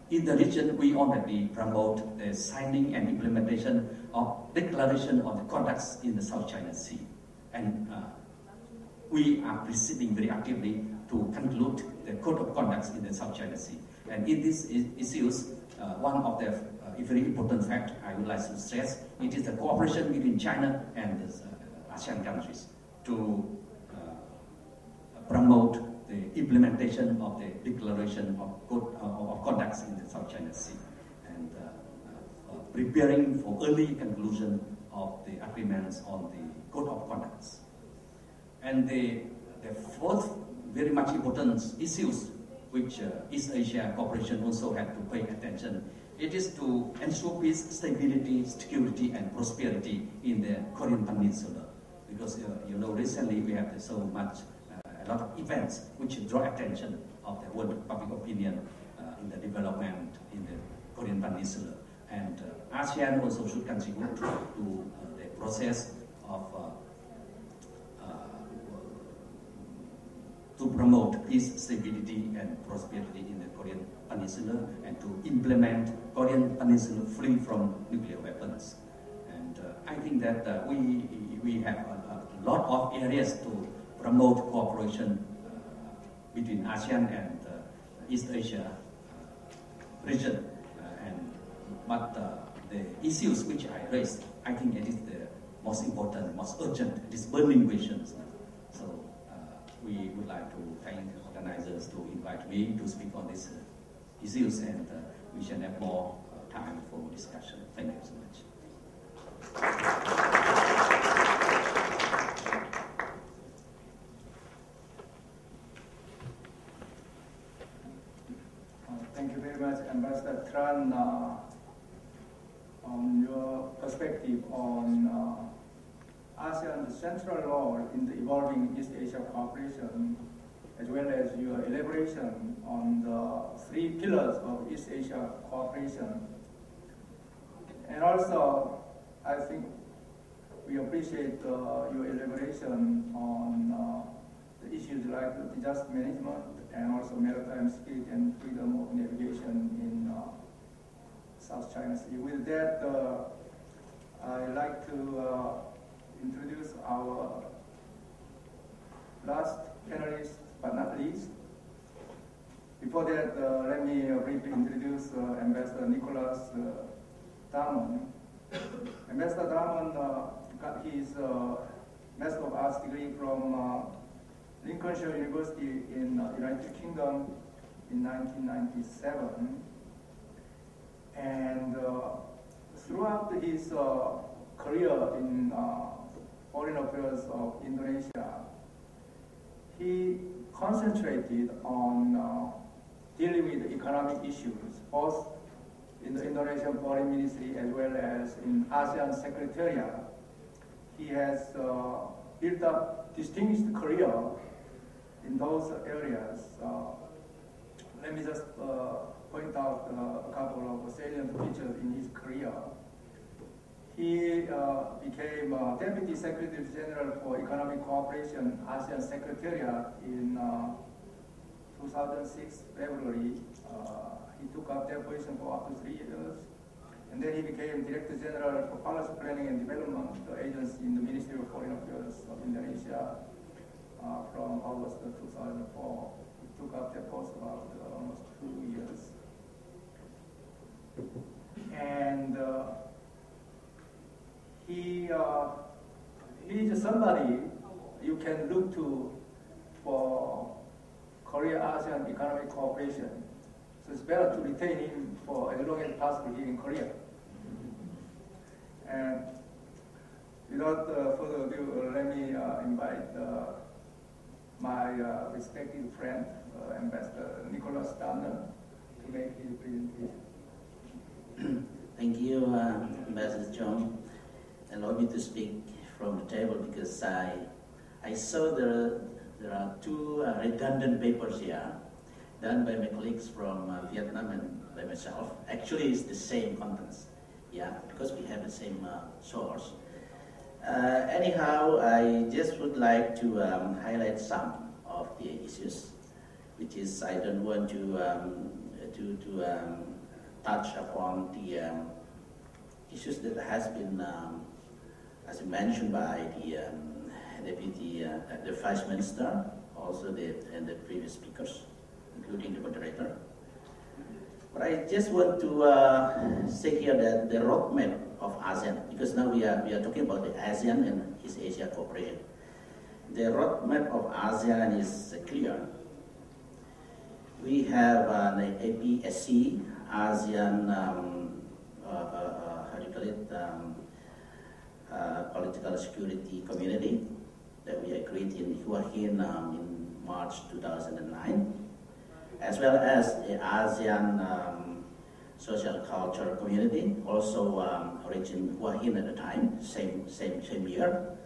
in the region, we already promote the signing and implementation of Declaration on the Conducts in the South China Sea. And we are proceeding very actively to conclude the Code of Conducts in the South China Sea. And in these issues, one of the very important fact I would like to stress, it is the cooperation between China and the ASEAN countries to promote the implementation of the Declaration of Code of Conducts in the South China Sea, and preparing for early conclusion of the agreements on the Code of Conducts. And the fourth very much important issues which East Asia cooperation also had to pay attention. It is to ensure peace, stability, security, and prosperity in the Korean Peninsula. Because you know, recently we have so much, a lot of events which draw attention of the world public opinion in the development in the Korean Peninsula. And ASEAN also should contribute to the process of to promote peace, stability, and prosperity in the Korean Peninsula, and to implement Korean Peninsula free from nuclear weapons. And I think that we have a lot of areas to promote cooperation between ASEAN and East Asia region. But the issues which I raised, I think it is the most important, most urgent, it is burning questions. So we would like to thank the organizers to invite me to speak on these issues, and we shall have more time for discussion. Thank you so much. Thank you very much, Ambassador Tran, on your perspective on ASEAN's central role in the evolving East Asia cooperation, as well as your elaboration on the 3 pillars of East Asia cooperation. And also, I think we appreciate your elaboration on the issues like disaster management and also maritime security and freedom of navigation in South China Sea. With that, I'd like to introduce our last panelist, but not least. Before that, let me briefly introduce Ambassador Nicholas Damon. Ambassador Damon got his Master of Arts degree from Lincolnshire University in United Kingdom in 1997. And throughout his career in foreign affairs of Indonesia, he concentrated on dealing with economic issues, both in the Indonesian Foreign Ministry as well as in ASEAN Secretariat. He has built up distinguished career in those areas. let me just point out a couple of salient features in his career. He became Deputy Secretary General for Economic Cooperation, ASEAN Secretariat in 2006, February. He took up that position for up to 3 years. And then he became Director General for Policy Planning and Development Agency in the Ministry of Foreign Affairs of Indonesia from August 2004. He took up that post about almost 2 years. And he is somebody you can look to for Korea-ASEAN economic cooperation. So it's better to retain him for as long as possible here in Korea. And without further ado, let me invite my respected friend, Ambassador Nicholas Dunner, to make his presentation. Thank you, Ambassador John. Allow me to speak from the table because I saw there are two redundant papers here done by my colleagues from Vietnam and by myself. Actually, it's the same contents, yeah, because we have the same source. Anyhow, I just would like to highlight some of the issues, which is I don't want to touch upon the issues that has been, as mentioned by the Deputy, the Vice Minister, also and the previous speakers, including the moderator. But I just want to say here that the roadmap of ASEAN, because now we are talking about the ASEAN and East Asia cooperation. The roadmap of ASEAN is clear. We have the APEC, ASEAN, how do you call it, political security community that we agreed in Hua Hin in March 2009, as well as the ASEAN social culture community, also reached in Hua Hin at the time, same year.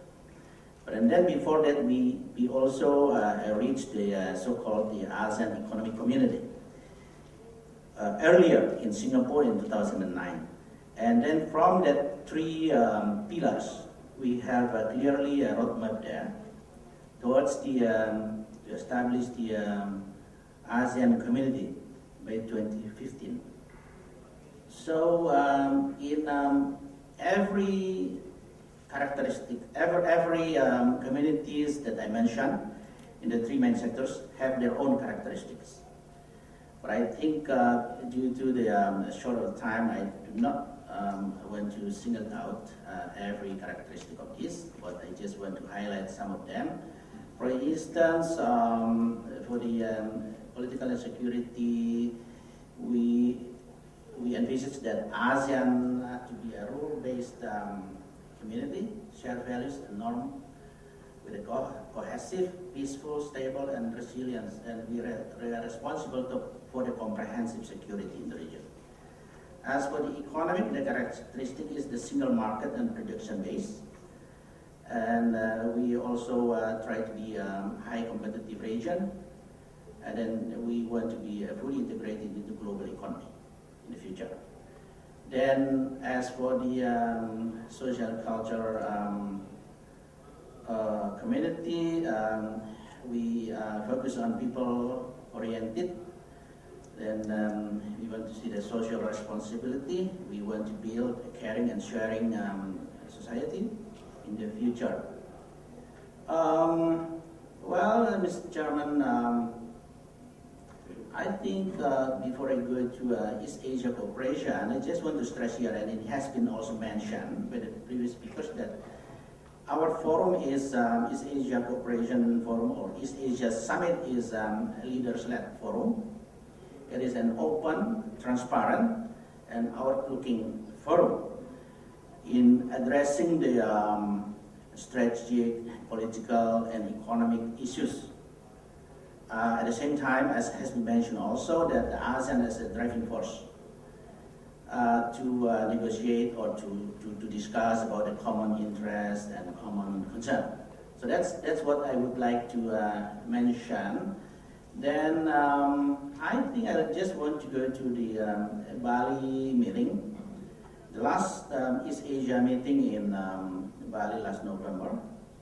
But then before that, we also reached the so-called the ASEAN economic community earlier in Singapore in 2009. And then from that three pillars, we have clearly a roadmap there towards the to establish the ASEAN community by 2015. So in every characteristic, every communities that I mentioned in the three main sectors have their own characteristics. But I think due to the short of time, I do not want to single out every characteristic of this, but I just want to highlight some of them. For instance, for the political and security, we envisage that ASEAN to be a rule-based community, shared values and norms, with a cohesive, peaceful, stable, and resilient, and we are responsible for the comprehensive security in the region. As for the economic, the characteristic is the single market and production base, and we also try to be a high competitive region, and then we want to be fully integrated into global economy in the future. Then, as for the social culture community, we focus on people-oriented. Then we want to see the social responsibility. We want to build a caring and sharing society in the future. Well, Mr. Chairman, I think before I go to East Asia cooperation, I just want to stress here, and it has been also mentioned by the previous speakers, that our forum is East Asia Cooperation Forum, or East Asia Summit is a leaders-led forum. It is an open, transparent, and outward-looking forum in addressing the strategic, political, and economic issues. At the same time, as has been mentioned also, that the ASEAN is a driving force to negotiate or to discuss about the common interest and common concern. So that's what I would like to mention Then I think I just want to go to the Bali meeting. The last East Asia meeting in Bali last November,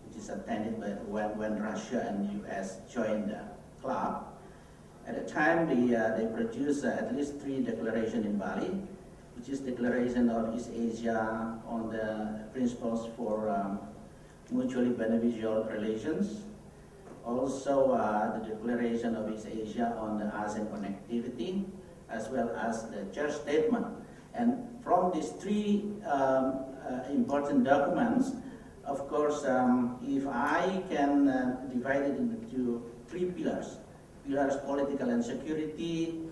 which is attended by when Russia and US joined the club. At the time, they produced at least 3 declarations in Bali, which is Declaration of East Asia on the principles for mutually beneficial relations. Also, the Declaration of East Asia on the ASEAN connectivity, as well as the Church Statement. And from these 3 important documents, of course, if I can divide it into 3 pillars, political and security,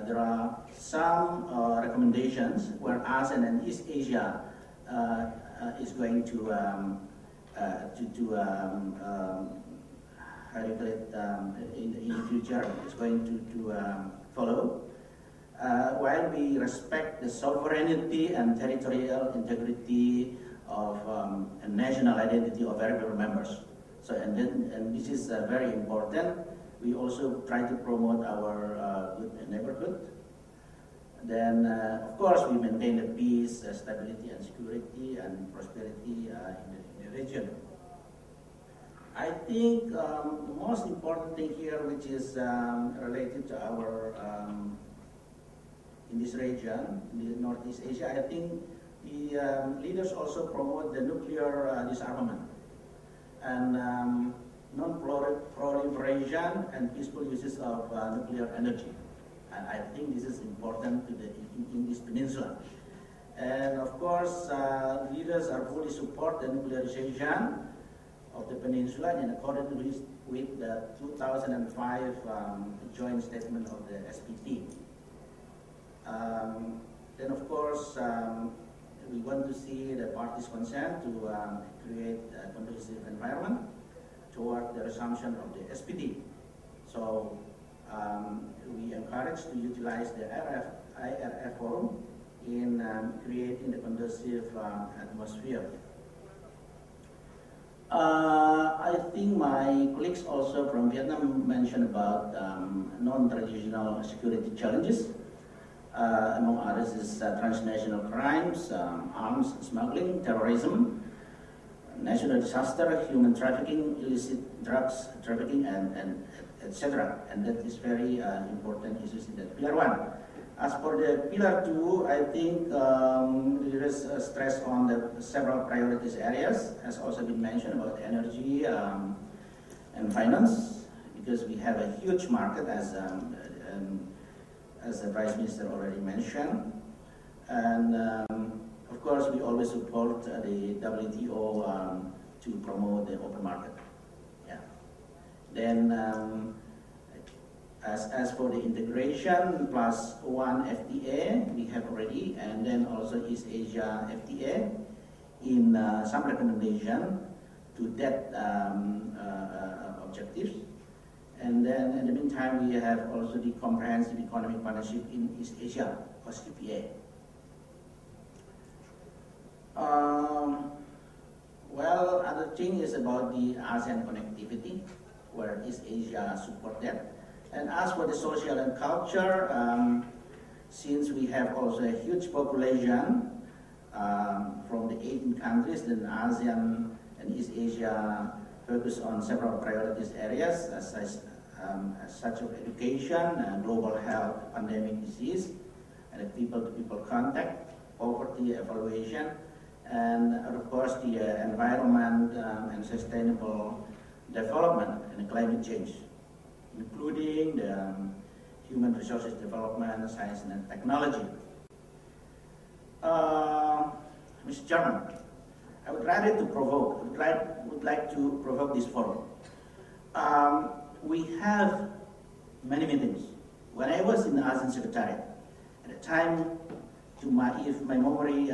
there are some recommendations where ASEAN and East Asia is going to how do you call it, in the future, is going to follow. While we respect the sovereignty and territorial integrity of and national identity of every members. So, and this is very important. We also try to promote our good neighborhood. Then, of course, we maintain the peace, stability, and security and prosperity in the region. I think the most important thing here, which is related to our in this region, in the Northeast Asia, I think the leaders also promote the nuclear disarmament and non-proliferation and peaceful uses of nuclear energy. And I think this is important to in this peninsula. And of course, leaders are fully support the nuclearization of the peninsula in accordance with the 2005 joint statement of the SPT. Then of course, we want to see the parties concerned to create a conducive environment toward the resumption of the SPT. So we encourage to utilize the IRF forum in creating the conducive atmosphere. I think my colleagues also from Vietnam mentioned about non-traditional security challenges. Among others is transnational crimes, arms smuggling, terrorism, national disaster, human trafficking, illicit drugs trafficking, and etc. And that is very important issues in that Pillar 1. As for the Pillar 2, I think there is stress on the several priorities areas, has also been mentioned about energy and finance, because we have a huge market as the Vice Minister already mentioned. And of course, we always support the WTO to promote the open market. Yeah. Then, as for the integration +1 FTA, we have already, and then also East Asia FTA in some recommendation to that objectives. And then in the meantime, we have also the Comprehensive Economic Partnership in East Asia, or CPA. Well, other thing is about the ASEAN connectivity, where East Asia support that. And as for the social and culture, since we have also a huge population from the 18 countries, then ASEAN and East Asia focus on several priorities areas, such as education, global health, pandemic disease, and people-to-people contact, poverty evaluation, and of course the environment and sustainable development and climate change, including the human resources development, science and technology. Mr. Chairman, I would like to provoke this forum. We have many meetings. When I was in the ASEAN Secretariat, at the time, if my memory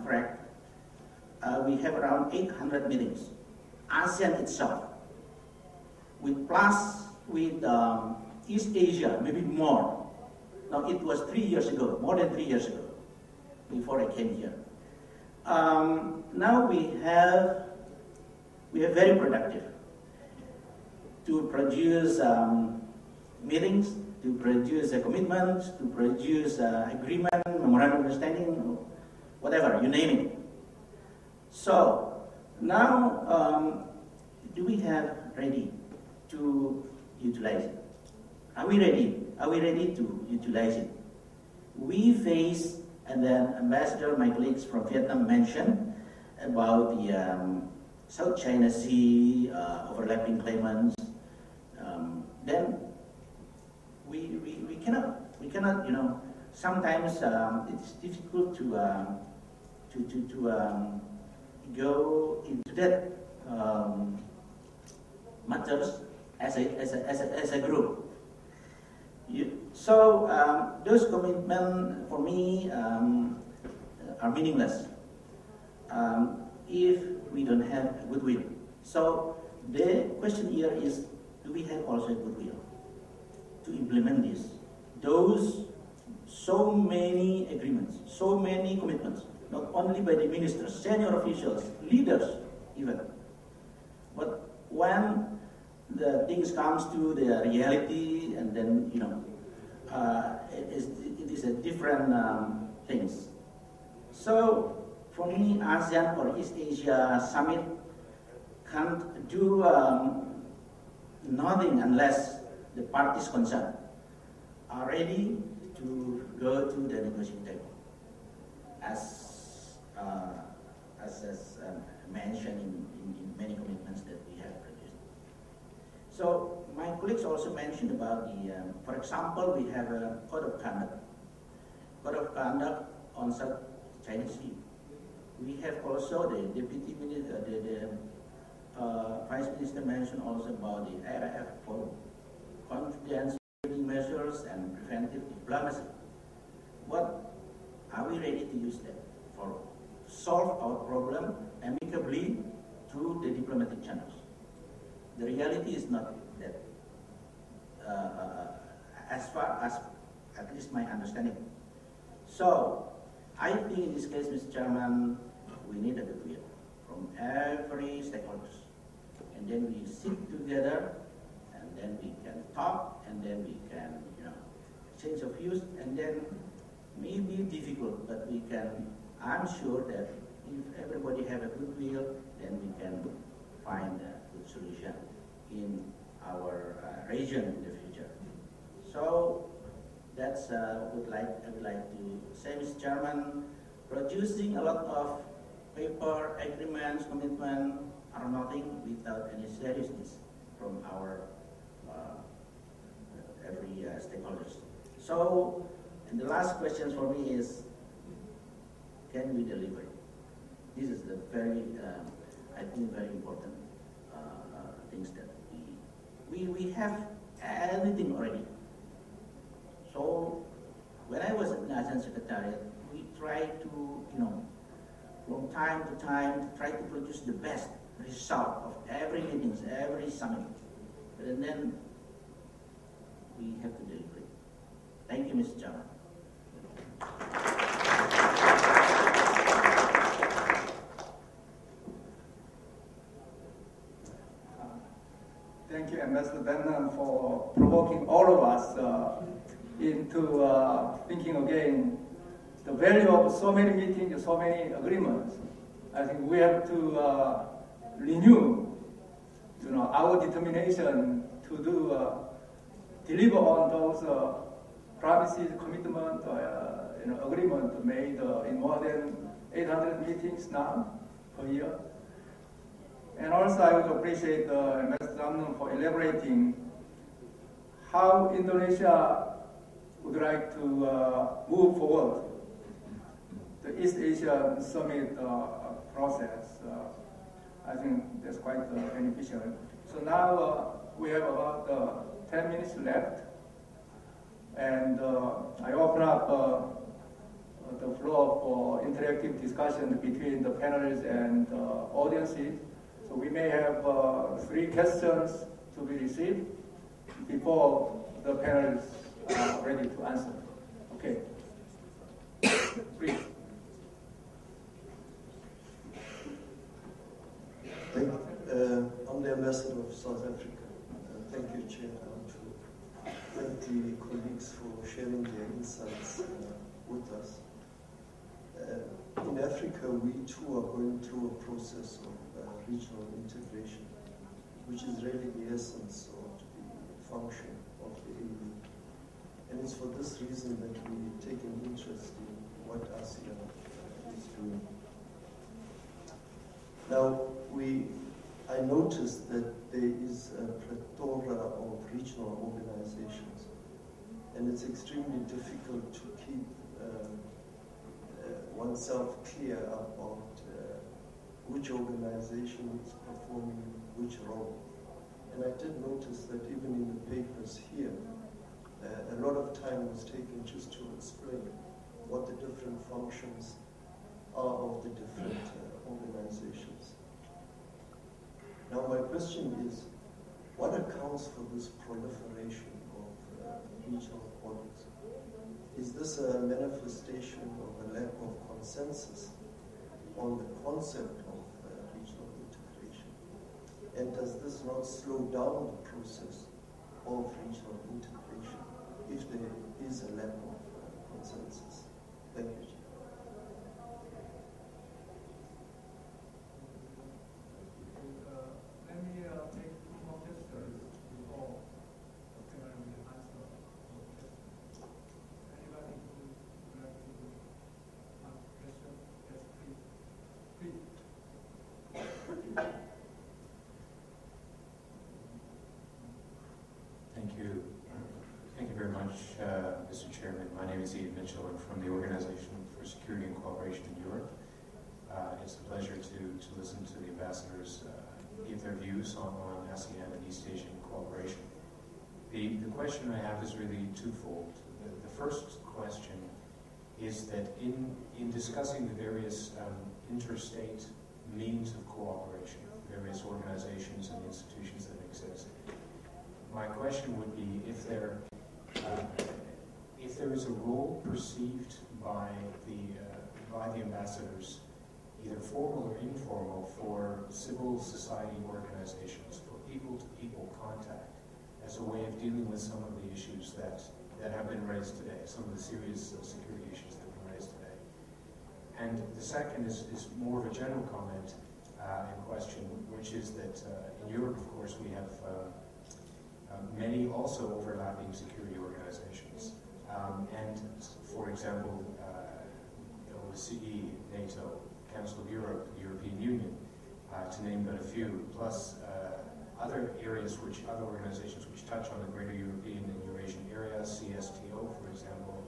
correct, we have around 800 meetings. ASEAN itself, with East Asia, maybe more. Now it was 3 years ago, more than 3 years ago, before I came here. Now we are very productive to produce meetings, to produce commitments, to produce agreement, memorandum of understanding, whatever, you name it. So now, do we have ready to utilize it? Are we ready? Are we ready to utilize it? We face, and then Ambassador, my colleagues from Vietnam mentioned about the South China Sea overlapping claimants. Then we cannot, you know, sometimes it's difficult to go into that matters as a group. So those commitments for me are meaningless if we don't have goodwill. So the question here is, do we have also goodwill to implement this? Those so many agreements, so many commitments, not only by the ministers, senior officials, leaders even. But when the things comes to the reality, and then, you know, it is a different things. So for me, ASEAN or East Asia Summit can't do nothing unless the parties concerned are ready to go to the negotiating table, as mentioned in many commitments that we have produced. So my colleagues also mentioned about the, for example, we have a code of conduct on South China Sea. We have also the deputy minister, the vice minister mentioned also about the ARF forum, confidence building measures and preventive diplomacy. What are we ready to use that for? Solve our problem amicably through the diplomatic channels. The reality is not that, as far as at least my understanding. So I think in this case, Mr. Chairman, we need a goodwill from every stakeholders, and then we sit together, and then we can talk, and then we can, you know, exchange of views, and then maybe difficult, but we can. I'm sure that if everybody have a goodwill, then we can find a good solution in our region in the future. So that's I would like to say, Mr. Chairman, producing a lot of paper, agreements, commitment are nothing without any seriousness from our every stakeholders. So, and the last question for me is, can we deliver it? This is the very, I think, very important things that we have everything already. So when I was in the ASEAN Secretariat, we tried to, you know, from time to time, try to produce the best result of every meetings, every summit. And then we have to deliver it. Thank you, Mr. Chairman. Thank you, Ambassador Benham, for provoking all of us into thinking again the value of so many meetings, so many agreements. I think we have to renew, you know, our determination to do deliver on those promises, commitment, you know, agreement made in more than 800 meetings now per year. And also, I would appreciate Ambassador Zamnon for elaborating how Indonesia would like to move forward the East Asia Summit process. I think that's quite beneficial. So now we have about 10 minutes left, and I open up the floor for interactive discussion between the panelists and audiences. So we may have 3 questions to be received before the panelists are ready to answer. Okay. Please. I'm the ambassador of South Africa. Thank you, Chair, to thank the colleagues for sharing their insights with us. In Africa, we too are going through a process of regional integration, which is really the essence of the function of the AU. And it's for this reason that we take an interest in what ASEAN is doing. Now, I noticed that there is a plethora of regional organizations, and it's extremely difficult to keep oneself clear about which organization is performing which role. And I did notice that even in the papers here, a lot of time was taken just to explain what the different functions are of the different organizations. Now my question is, what accounts for this proliferation of regional bodies? Is this a manifestation of a lack of consensus on the concept of regional integration? And does this not slow down the process of regional integration if there is a lack of consensus? Thank you. Let me take two more questions before Dr. will answer the question. Anybody who would like to ask a question? Yes, please. Thank you. Thank you very much, Mr. Chairman. My name is Ian Mitchell. I'm from the Organization for Security and Cooperation in Europe. It's a pleasure to listen to the ambassadors give their views on ASEAN and East Asian cooperation. The question I have is really twofold. The first question is that in discussing the various interstate means of cooperation, various organizations and institutions that exist, my question would be if there is a role perceived by the ambassadors, either formal or informal, for civil society organizations, for people-to-people contact, as a way of dealing with some of the issues that have been raised today, some of the serious security issues that have been raised today. And the second is more of a general comment and question, which is that in Europe, of course, we have many also overlapping security organizations. And for example, OSCE, NATO, Council of Europe, the European Union, to name but a few, plus other organizations which touch on the greater European and Eurasian area, CSTO, for example,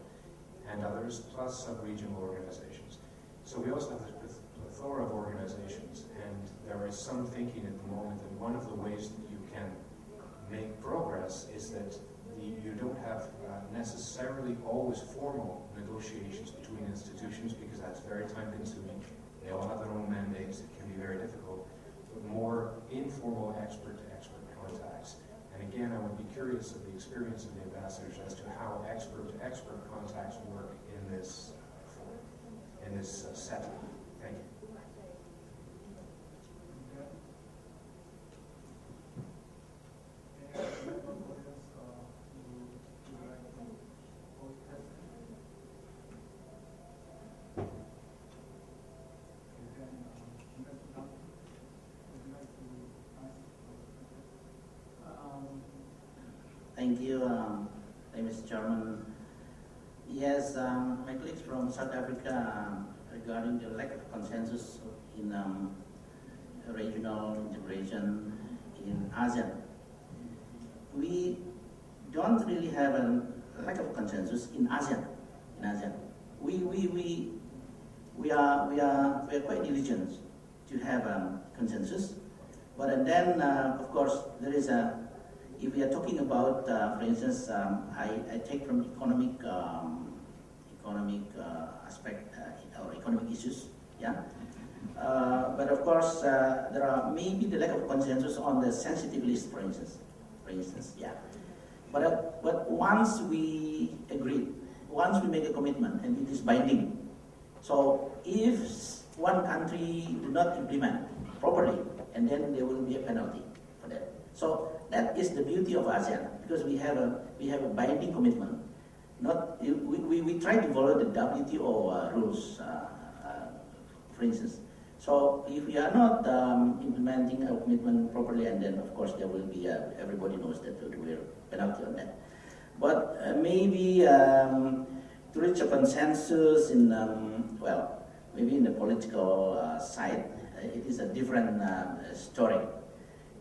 and others, plus sub-regional organizations. So we also have a plethora of organizations, and there is some thinking at the moment that one of the ways that you can make progress is that you don't have necessarily always formal negotiations between institutions, because that's very time-consuming. They all have their own mandates. It can be very difficult. But more informal expert-to-expert contacts. And again, I would be curious of the experience of the ambassadors as to how expert-to-expert contacts work in this setting. Thank you. Thank you, Mr. Chairman. Yes, my colleagues from South Africa regarding the lack of consensus in regional integration in ASEAN. We don't really have a lack of consensus in ASEAN. We are quite diligent to have consensus, but then of course there is a. If we are talking about, for instance, I take from economic aspect or economic issues, yeah. But of course, there are maybe the lack of consensus on the sensitive list, for instance, yeah. But once we agree, once we make a commitment and it is binding, so if one country do not implement properly, and then there will be a penalty for that. So that is the beauty of ASEAN. because we have a binding commitment. Not we try to follow the WTO rules, for instance. So if we are not implementing our commitment properly, and then of course there will be everybody knows that there will be a penalty on that. But maybe to reach a consensus in well, maybe in the political side, it is a different story.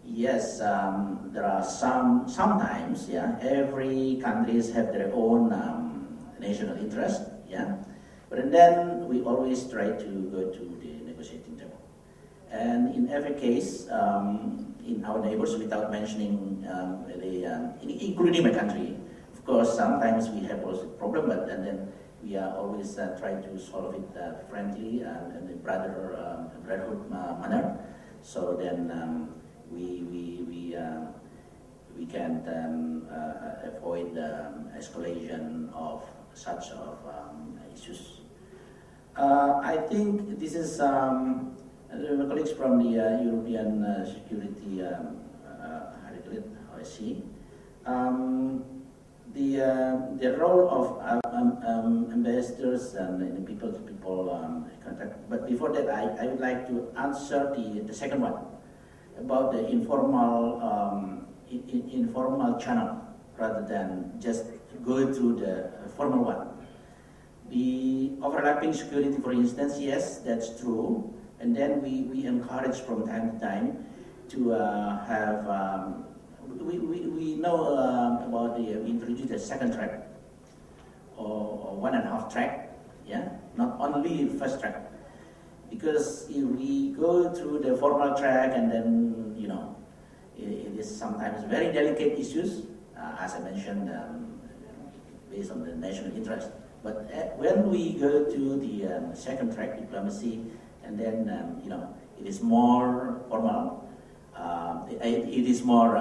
Yes, there are sometimes, yeah, every countries have their own national interest, yeah, but then we always try to go to the negotiating table. And in every case, in our neighbors, without mentioning including my country, of course, sometimes we have also problem, but and then we are always trying to solve it friendly and in a brotherhood manner. So then we can avoid escalation of such issues. I think this is my colleagues from the European Security OSCE. The role of ambassadors and the people-to-people contact. But before that, I would like to answer the second one about the informal channel rather than just go through the formal one. The overlapping security, for instance, yes, that's true. And then we encourage from time to time to have, we know about we introduced a second track or 1.5 track, yeah, not only first track. Because if we go through the formal track and then, you know, it is sometimes very delicate issues, as I mentioned, based on the national interest. But when we go to the second track, diplomacy, and then, you know, it is more formal, it is more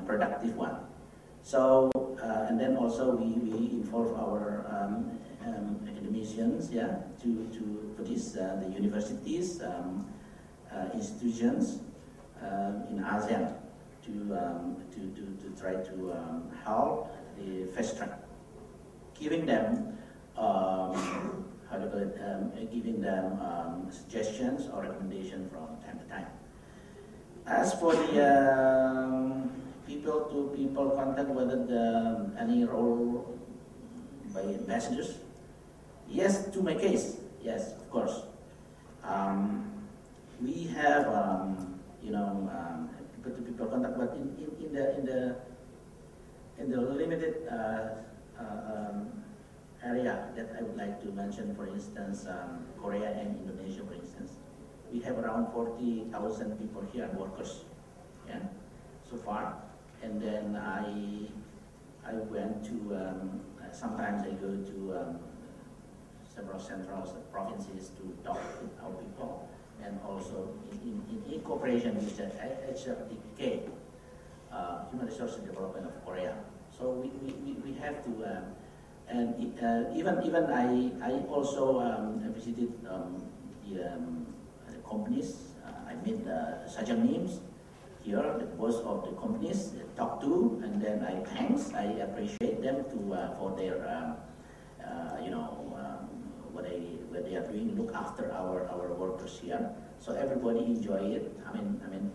productive one. So, and then also we involve our academicians, yeah, for this, the universities, institutions in ASEAN to try to help the fast track, giving them giving them suggestions or recommendations from time to time. As for the people-to-people contact, whether any role by ambassadors, yes, to my case, yes, of course. We have, you know, people-to-people contact, but in the limited area that I would like to mention, for instance, Korea and Indonesia, for instance, we have around 40,000 people here, workers, yeah, so far. And then I went to, sometimes I go to several central provinces to talk with our people, and also in cooperation with the HRDK, Human Resource Development of Korea. So we have to, and even I also visited the companies. I met Sajam names here, the boss of the companies, talk to, and then I appreciate them for their you know, what they are doing, look after our workers here. So everybody enjoy it. I mean,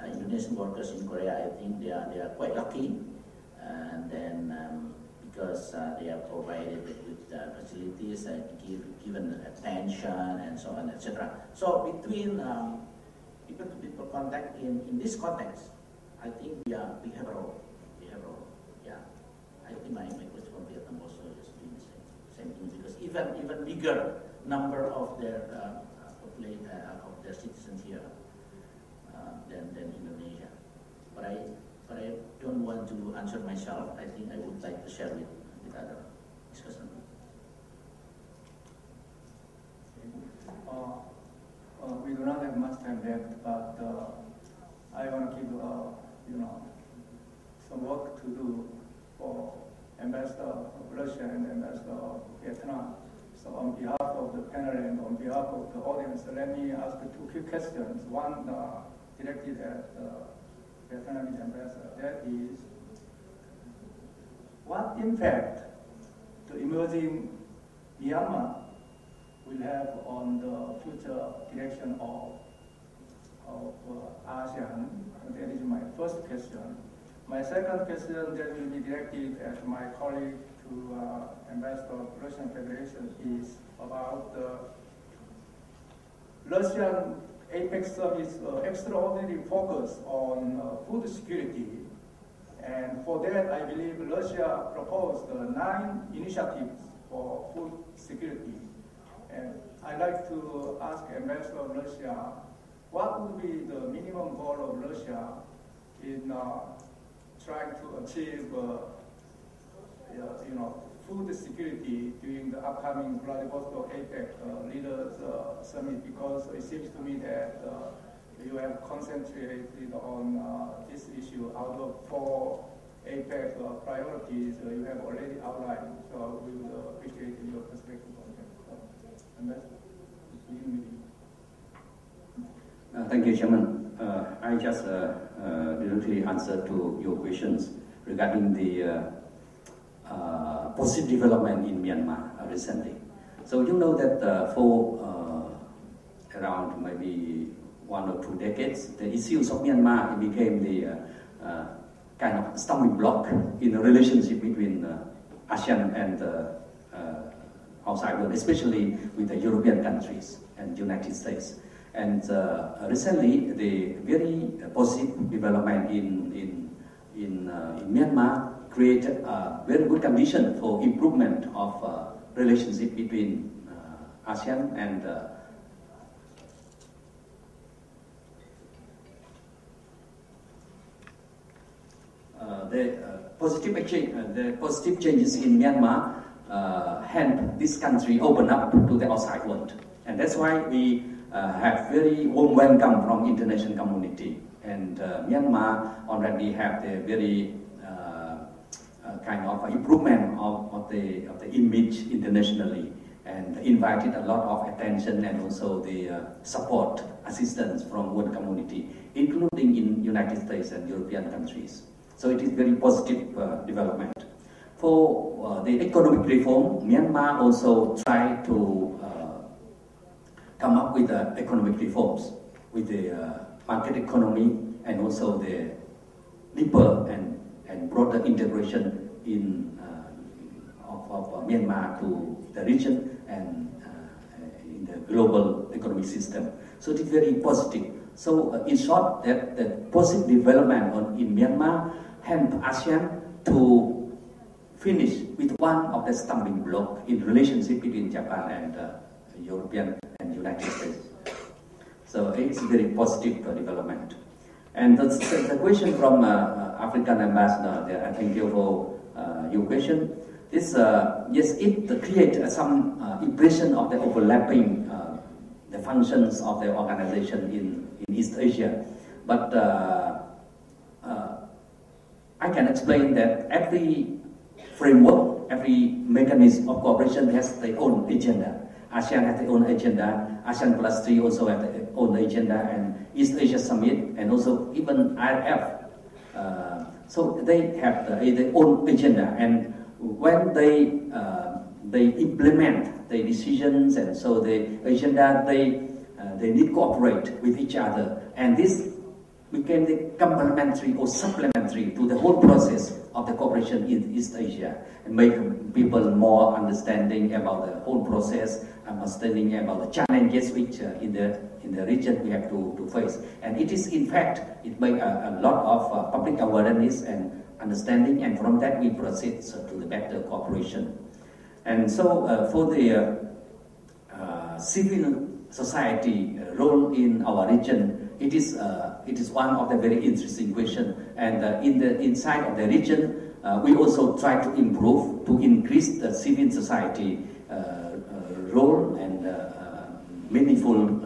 Indonesian workers in Korea, I think they are quite lucky, and then because they are provided with facilities and given attention and so on, etc. So between people-to-people contact in this context, I think we have a role. We have a role. Yeah, I think my colleagues from Vietnam also is doing the same thing, because even bigger number of their of their citizens here than Indonesia. But I don't want to answer myself. I think I would like to share with other discussion. We do not have much time left, but I want to give you know, some work to do for Ambassador of Russia and Ambassador of Vietnam. So on behalf of the panel and on behalf of the audience, let me ask two quick questions. One directed at the Vietnamese ambassador. That is, what impact the emerging Myanmar will have on the future direction of ASEAN? That is my first question. My second question that will be directed at my colleague to Ambassador of Russian Federation is about the Russian APEC summit's extraordinary focus on food security. And for that, I believe Russia proposed 9 initiatives for food security. And I'd like to ask Ambassador of Russia, what would be the minimum goal of Russia in trying to achieve food security during the upcoming Vladivostok APEC leaders summit? Because it seems to me that you have concentrated on this issue out of 4 APEC priorities you have already outlined. So we would appreciate your perspective on that. And that's Thank you, Chairman. I just directly answer to your questions regarding the positive development in Myanmar recently. So you know that for around maybe 1 or 2 decades, the issues of Myanmar became the kind of stumbling block in the relationship between ASEAN and outside world, especially with the European countries and United States. And recently, the very positive development in Myanmar created a very good condition for improvement of relationship between ASEAN and the positive changes in Myanmar help this country open up to the outside world, and that's why we have very warm welcome from international community. And Myanmar already have the very kind of improvement of the image internationally, and invited a lot of attention and also the support, assistance from world community, including in United States and European countries. So it is very positive development. For the economic reform, Myanmar also tried to come up with economic reforms with the market economy and also the deeper and broader integration of Myanmar to the region and in the global economic system. So it is very positive. So in short, that the positive development in Myanmar helped ASEAN to finish with one of the stumbling blocks in relationship between Japan and European and United States. So it's a very positive development. And the question from African ambassador there, thank you for your question. This yes, it creates some impression of the overlapping the functions of the organization in East Asia. But I can explain that every framework, every mechanism of cooperation has their own agenda. ASEAN has their own agenda, ASEAN+3 also has their own agenda, and East Asia Summit, and also even ARF. So they have their own agenda, and when they implement the decisions and so the agenda, they need to cooperate with each other, and this became the complementary or supplementary to the whole process of the cooperation in East Asia, and make people more understanding about the whole process, understanding about the challenges which in the region we have to face. And it is in fact, it made a lot of public awareness and understanding, and from that we proceed to the better cooperation. And so for the civil society role in our region, it is one of the very interesting questions. And inside of the region, we also try to improve, to increase the civil society role and meaningfully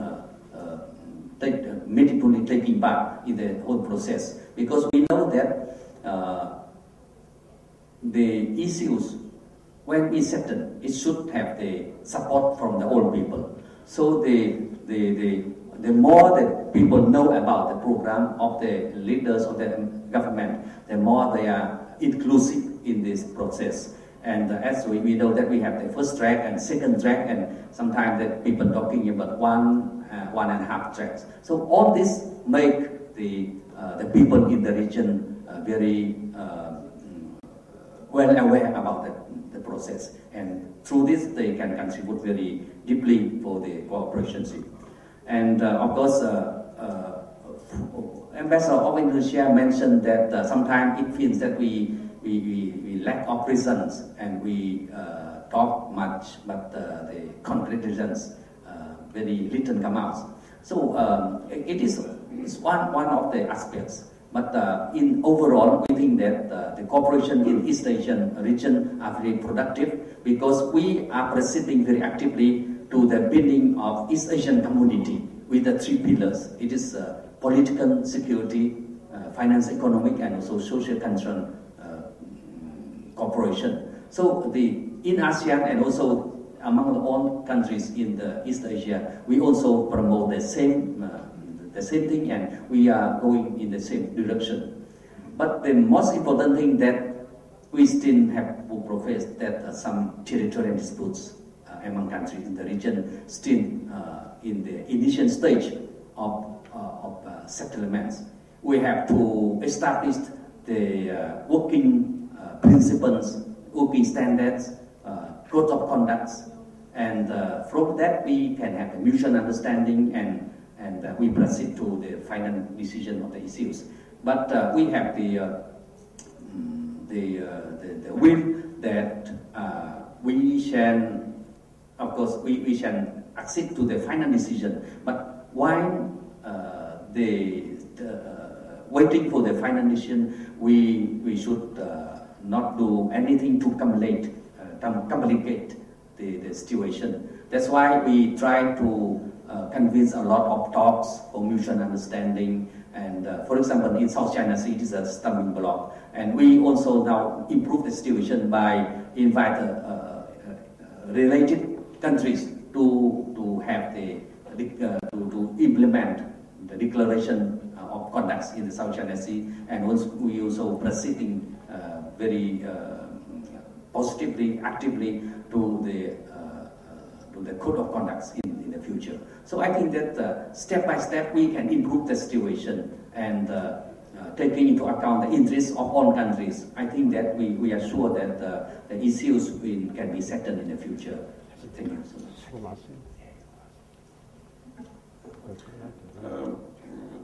taking part in the whole process. Because we know that the issues, when we settle, it should have the support from the whole people. So the more that people know about the program of the leaders of the government, the more they are inclusive in this process. And as we know that we have the first track and second track, and sometimes that people talking about one and a half tracks. So all this make the people in the region very well aware about the process, and through this they can contribute very deeply for the cooperation. And of course, Ambassador of Indonesia mentioned that sometimes it feels that we lack of reasons and we talk much, but the concrete reasons very little come out. So it is one of the aspects. But in overall, we think that the cooperation in East Asian region are very productive because we are proceeding very actively to the building of East Asian community with the three pillars. It is political security, finance, economic, and also social concern cooperation. So in ASEAN and also among all countries in the East Asia, we also promote the same thing, and we are going in the same direction. But the most important thing that we still have to profess that some territorial disputes among countries in the region still in the initial stage of settlements. We have to establish the working principles, working standards, code of conduct, and from that we can have a mutual understanding and we proceed to the final decision of the issues. But we have the will that we can, of course, we can accede to the final decision. But while waiting for the final decision, we should not do anything to complicate the situation. That's why we try to convince a lot of talks for mutual understanding. And for example, in South China Sea, it is a stumbling block. And we also now improve the situation by invite related countries to have to implement the declaration of conducts in the South China Sea, and we also proceeding very positively, actively to the code of conducts in the future. So I think that step by step we can improve the situation and taking into account the interests of all countries. I think that we are sure that the issues can be settled in the future. Thank you so much.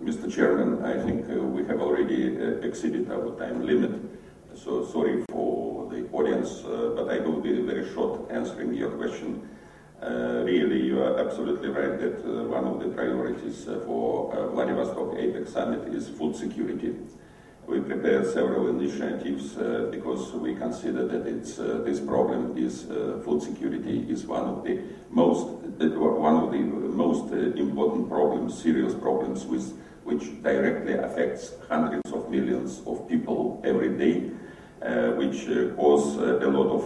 Mr. Chairman, I think we have already exceeded our time limit, so sorry for the audience, but I will be very short answering your question. Really, you are absolutely right that one of the priorities for Vladivostok APEC summit is food security. We prepared several initiatives because we consider that this problem is food security is one of the most important problems, serious problems, which directly affects hundreds of millions of people every day, which cause a lot of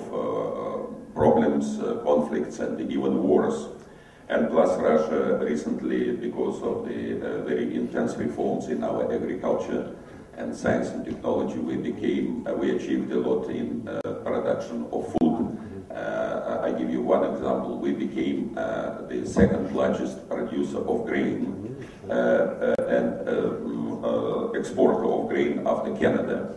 problems, conflicts, and even wars. And plus Russia recently, because of the very intense reforms in our agriculture and science and technology, we achieved a lot in production of food. I give you one example. We became the second largest producer of grain and exporter of grain after Canada.